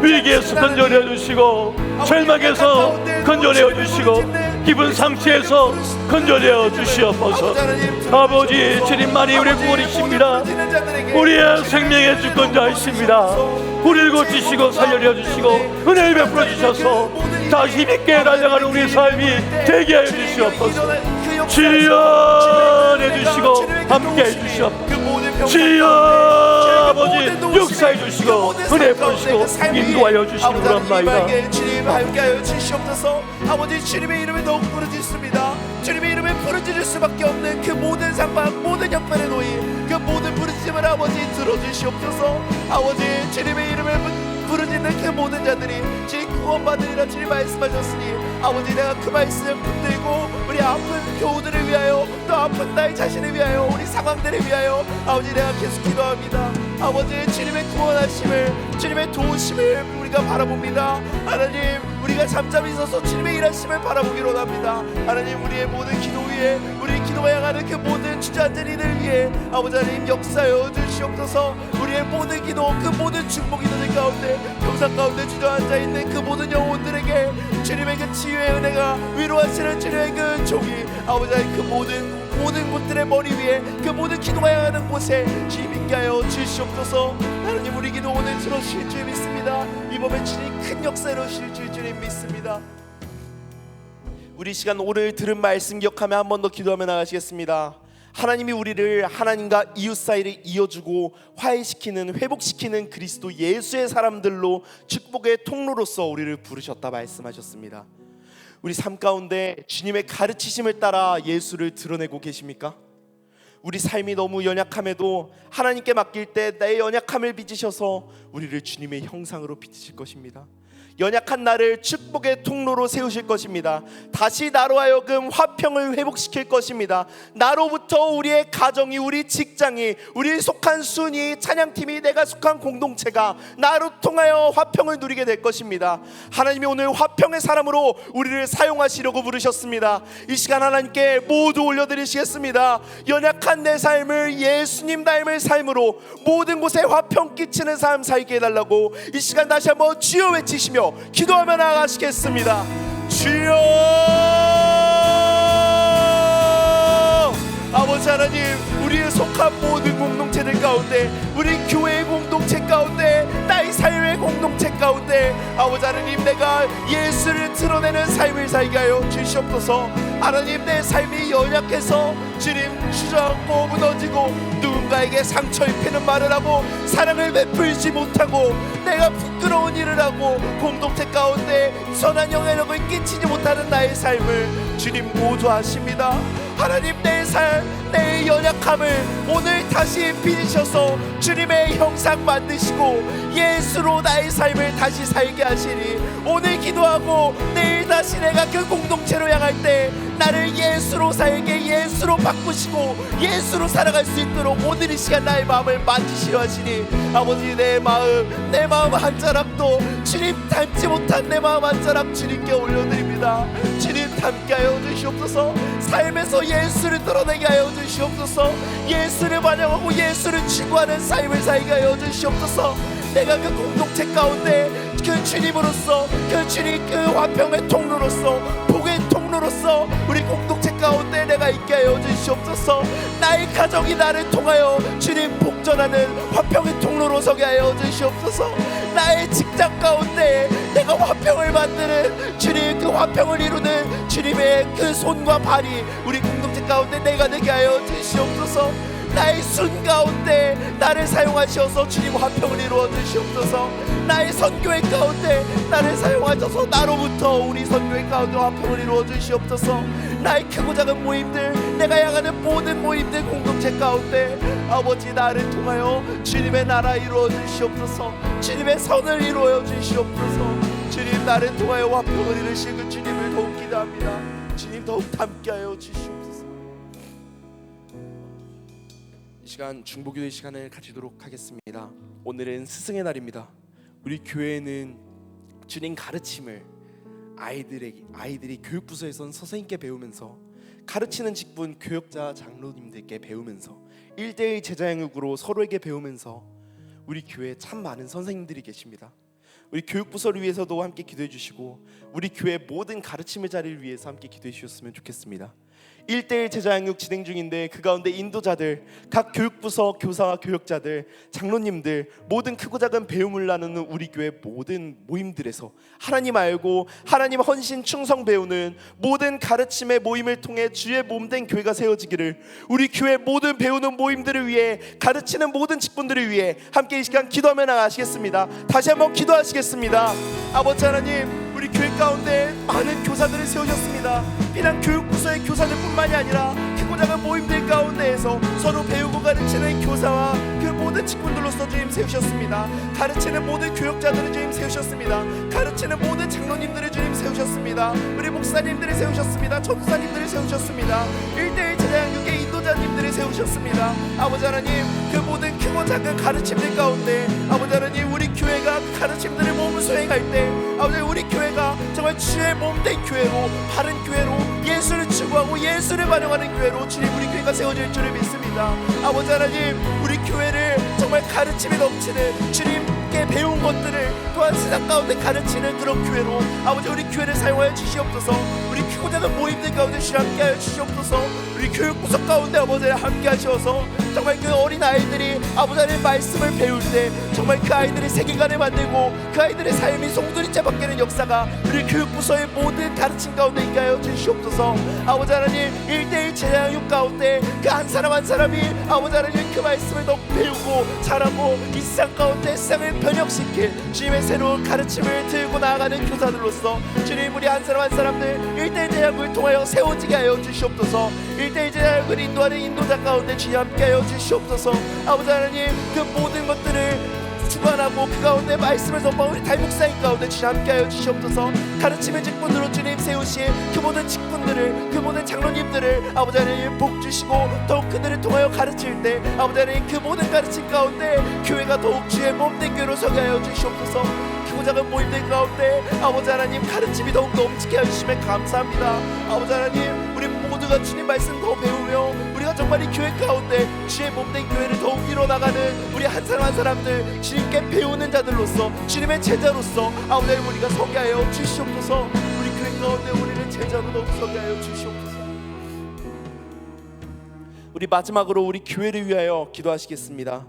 위기에서 건져내 주시고 절망에서 건져내 주시고 기분 상처에서 건져내 주시옵소서. 아버지 주님만이 우리의 구원이십니다. 우리의 생명의 주권자이십니다. 우리를 고치시고 살려내 주시고 은혜를 베풀어 주셔서 다시 힘있게 달려가는 우리의 삶이 되게 하여 주시옵소서. 주여 내주시고 함께 해주시옵소서. 주여 아버지 역사해 주시고 은혜 베푸시고 인도하여 주시기 원합니다. 주님 함께하여 주시옵소서. 아버지 주님의 이름에 더욱 부르짖습니다. 주님의 이름에 부르짖을 수밖에 없는 그 모든 상황, 모든 형편에 놓인 그 모든 부르짖음을 아버지 들어주시옵소서. 아버지 주님의 이름에 부르짖는 그 모든 자들이 주님 구원받으리라 주님 말씀하셨으니 아버지 내가 그 말씀 붙들고 우리 아픈 교우들을 위하여 또 아픈 나의 자신을 위하여 우리 상황들을 위하여 아버지 내가 계속 기도합니다. 아버지 주님의 구원하심을 주님의 도우심을 우리가 바라봅니다. 하나님 우리가 잠잠히 있어서 주님의 일하심을 바라보기로 합니다. 하나님 우리의 모든 기도 위에 우리 기도해야 하는 그 모든 주저앉은 위해 아버지 하나님 역사여 주시옵소서. 우리의 모든 기도 그 모든 중보 기도들 가운데 평상 가운데 주저앉아 있는 그 모든 영혼들에게 주님의 그 치유의 은혜가 위로하시는 주님의 그 종이 아버지 하나님 그 모든 곳들의 머리 위에 그 모든 기도해야 하는 곳에 주님 있게 하여 주시옵소서. 하나님 우리 기도 오늘 들어주실 줄 믿습니다. 이번에 주님 큰 역사 이루실 줄 주님 믿습니다. 우리 시간 오늘 들은 말씀 기억하며 한 번 더 기도하며 나가시겠습니다. 하나님이 우리를 하나님과 이웃 사이를 이어주고 화해시키는 회복시키는 그리스도 예수의 사람들로 축복의 통로로서 우리를 부르셨다 말씀하셨습니다. 우리 삶 가운데 주님의 가르치심을 따라 예수를 드러내고 계십니까? 우리 삶이 너무 연약함에도 하나님께 맡길 때 내 연약함을 빚으셔서 우리를 주님의 형상으로 빚으실 것입니다. 연약한 나를 축복의 통로로 세우실 것입니다. 다시 나로 하여금 화평을 회복시킬 것입니다. 나로부터 우리의 가정이, 우리 직장이, 우리 속한 순위, 찬양팀이, 내가 속한 공동체가 나로 통하여 화평을 누리게 될 것입니다. 하나님이 오늘 화평의 사람으로 우리를 사용하시려고 부르셨습니다. 이 시간 하나님께 모두 올려드리시겠습니다. 연약한 내 삶을 예수님 닮을 삶으로 모든 곳에 화평 끼치는 삶 살게 해달라고 이 시간 다시 한번 주여 외치시며 기도하며 나가시겠습니다. 주여 아버지 하나님 우리의 속한 모든 공동체들 가운데 우리 교회의 공동체 가운데 나의 사회의 공동체 가운데 아버지 하나님 내가 예수를 드러내는 삶을 살게 하여 주시옵소서. 하나님 내 삶이 연약해서 주님 주저앉고 무너지고 누군가에게 상처 입히는 말을 하고 사랑을 베풀지 못하고 내가 부끄러운 일을 하고 공동체 가운데 선한 영향력을 끼치지 못하는 나의 삶을 주님 모두하십니다. 하나님 내 삶, 내 연약함을 오늘 다시 빚으셔서 주님의 형상 만드시고 예수로 나의 삶을 다시 살게 하시니 오늘 기도하고 내일 다시 내가 그 공동체로 향할 때 나를 예수로 살게 예수로 바꾸시고 예수로 살아갈 수 있도록 오늘 이 시간 나의 마음을 만지시려 하시니 아버지 내 마음 한 자락도 주님 닮지 못한 내 마음 한 자락 주님께 올려드립니다. 주님 닮게 하여 주시옵소서. 삶에서 예수를 드러내게 하여 주시옵소서. 예수를 반영하고 예수를 추구하는 삶을 살게 하여 주시옵소서. 내가 그 공동체 가운데 그 주님으로서 그 주님 그 화평의 통로로서 복의 통로로서 우리 공동체 가운데 내가 있게 하여 주시옵소서. 나의 가정이 나를 통하여 주님 복전하는 화평의 통로로 서게 하여 주시옵소서. 나의 직장 가운데 내가 화평을 만드는 주님 그 화평을 이루는 주님의 그 손과 발이 우리 공동체 가운데 내가 되게 하여 주시옵소서. 나의 순 가운데 나를 사용하셔서 주님 화평을 이루어 주시옵소서. 나의 선교회 가운데 나를 사용하셔서 나로부터 우리 선교회 가운데 화평을 이루어 주시옵소서. 나의 크고 작은 모임들, 내가 향하는 모든 모임들 공동체 가운데 아버지 나를 통하여 주님의 나라 이루어 주시옵소서. 주님의 선을 이루어 주시옵소서. 주님 나를 통하여 화평을 이루실 그 주님을 더욱 기도합니다. 주님 더욱 함께하여 주시옵소서. 이 시간 중보기도의 시간을 가지도록 하겠습니다. 오늘은 스승의 날입니다. 우리 교회는 주님 가르침을 아이들이 교육부서에선 선생님께 배우면서, 가르치는 직분 교역자 장로님들께 배우면서, 1대1 제자양육으로 서로에게 배우면서 우리 교회에 참 많은 선생님들이 계십니다. 우리 교육부서를 위해서도 함께 기도해 주시고 우리 교회 모든 가르침의 자리를 위해서 함께 기도해 주셨으면 좋겠습니다. 1대1 제자양육 진행 중인데 그 가운데 인도자들, 각 교육부서 교사와 교역자들, 장로님들, 모든 크고 작은 배움을 나누는 우리 교회 모든 모임들에서 하나님 알고 하나님 헌신 충성 배우는 모든 가르침의 모임을 통해 주의 몸된 교회가 세워지기를, 우리 교회 모든 배우는 모임들을 위해, 가르치는 모든 직분들을 위해 함께 이 시간 기도하며 나가시겠습니다. 다시 한번 기도하시겠습니다. 아버지 하나님, 우리 교회 가운데 많은 교사들을 세우셨습니다. 비단 교육부서의 교사들뿐만이 아니라 크고 작은 모임들 가운데에서 서로 배우고 가르치는 교사와 그 모든 직분들로서 주님 세우셨습니다. 가르치는 모든 교역자들을 주님 세우셨습니다. 가르치는 모든 장로님들을 주님 세우셨습니다. 우리 목사님들을 세우셨습니다. 전도사님들을 세우셨습니다. 1대1 제자양육의 인도자님들을 세우셨습니다. 아버지 하나님, 그 모든 크고 작은 가르침들 가운데 아버지 하나님, 우리 교회가 그 가르침들을 몸을 수행할 때 아버지 우리 교회가 정말 주의 몸된 교회로, 바른 교회로, 예수를 추구하고 예수를 반영하는 교회로 주님 우리 교회가 세워질 줄을 믿습니다. 아버지 하나님, 우리 교회를 정말 가르침이 넘치는, 주님께 배운 것들을 또한 세상 가운데 가르치는 그런 교회로 아버지 우리 교회를 사용하여 주시옵소서. 우리 크고 작은 모임들 가운데 주님 함께하여 주시옵소서. 우리 교육부서 가운데 아버지 함께 하셔서 정말 그 어린 아이들이 아버지 하나님 말씀을 배울 때 정말 그 아이들의 세계관을 만들고 그 아이들의 삶이 송두리째 바뀌는 역사가 우리 교육부서의 모든 가르침 가운데 있게 하여 주시옵소서. 아버지 하나님, 1대1 제자양육 가운데 그 한 사람 한 사람이 아버지 하나님 그 말씀을 더 배우고 잘하고 이 세상 가운데 세상을 변혁시킬 주님의 새로운 가르침을 들고 나아가는 교사들로서 주님 우리 한 사람 한 사람들 1대1 제자양육을 통하여 세워지게 하여 주시옵소서. 1대1 제자양육을 인도하는 인도자 가운데 주님 함께 하여 주시옵소서. 아버지 하나님, 그 모든 것들을 주관하고 그 가운데 말씀을 선포한 우리 달목사님 가운데 주님 함께하여 주시옵소서. 가르침의 직분으로 주님 세우신 그 모든 직분들을, 그 모든 장로님들을 아버지 하나님 복 주시고 더욱 그들을 통하여 가르칠 때 아버지 하나님 그 모든 가르침 가운데 교회가 더욱 주의 몸된 교회로 서게 하여 주시옵소서. 크고 작은 모임들 가운데 아버지 하나님 가르침이 더욱 넘치게 해주시면 감사합니다. 아버지 하나님, 우리 모두가 주님 말씀 더 배우며 우리가 정말 이 교회 가운데 주의 몸된 교회를 더욱 이뤄나가는 우리 한 사람 한 사람들, 주님께 배우는 자들로서, 주님의 제자로서 아버지 하나님 우리가 서게 하여 주시옵소서. 우리 교회 가운데 우리를 제자로 더욱 서게 하여 주시옵소서. 우리 마지막으로 우리 교회를 위하여 기도하시겠습니다.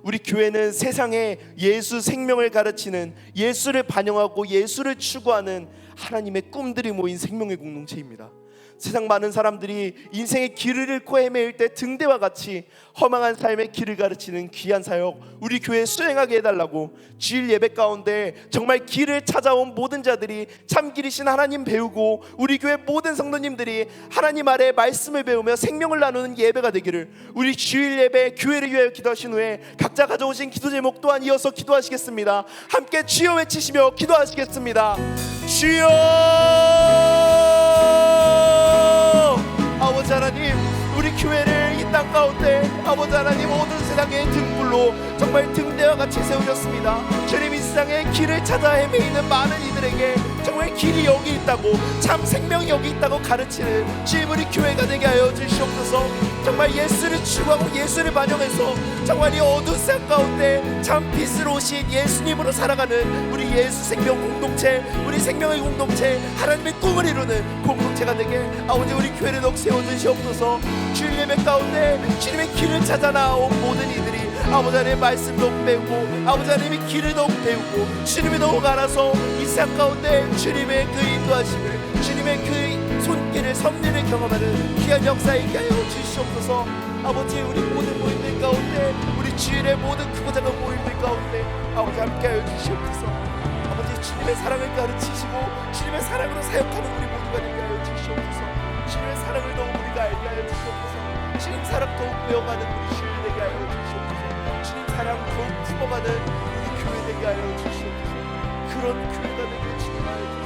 우리 교회는 세상에 예수 생명을 가르치는, 예수를 반영하고 예수를 추구하는 하나님의 꿈들이 모인 생명의 공동체입니다. 세상 많은 사람들이 인생의 길을 잃고 헤매일 때 등대와 같이 허망한 삶의 길을 가르치는 귀한 사역 우리 교회에 수행하게 해달라고 주일 예배 가운데 정말 길을 찾아온 모든 자들이 참 길이신 하나님 배우고 우리 교회 모든 성도님들이 하나님 아래 말씀을 배우며 생명을 나누는 예배가 되기를 우리 주일 예배 교회를 위하여 기도하신 후에 각자 가져오신 기도 제목 또한 이어서 기도하시겠습니다. 함께 주여 외치시며 기도하시겠습니다. 주여! 아버지 하나님, 우리 교회를 이 땅 가운데 아버지 하나님 모든 세상의 등불로 정말 등대와 같이 세우셨습니다. 주님, 이 세상에 길을 찾아 헤매이는 많은 이들에게 정말 길이 여기 있다고, 참 생명이 여기 있다고 가르치는 주님 우리 교회가 되게 하여 주시옵소서. 정말 예수를 추구하고 예수를 반영해서 정말 이 어두운 세상 가운데 참 빛으로 오신 예수님으로 살아가는 우리 예수 생명 공동체, 우리 생명의 공동체, 하나님의 꿈을 이루는 공동체가 되게 아버지 우리 교회를 더욱 세워주시옵소서. 주일 예배 가운데 주님의 길을 찾아 나온 모든 이들이 아버지 하나님의 말씀 더욱 배우고 아버지 하나님의 길을 더욱 배우고 주님이 더욱 알아서 이 세상 가운데 주님의 그 인도하심을, 주님의 그 손길을, 섭리를 경험하는 귀한 역사에 있게 하여 주시옵소서. 아버지 우리 모든 모임들 가운데 우리 주일의 모든 크고 작은 모임들 가운데 아버지 함께하여 주시옵소서. 아버지 주님의 사랑을 가르치시고 주님의 사랑으로 사역하는 우리 모두가 되게 하여 주시옵소서. 주님의 사랑을 더욱 우리가 알게 하여 주시옵소서. 주님 사랑 더욱 배워가는 우리 주일 되게 하여 주시옵소서. 주님 사랑 더욱 품어가는 우리 교회 되게 하여 주시옵소서. 그런 교회가 되게 주님 하여 주시옵소서.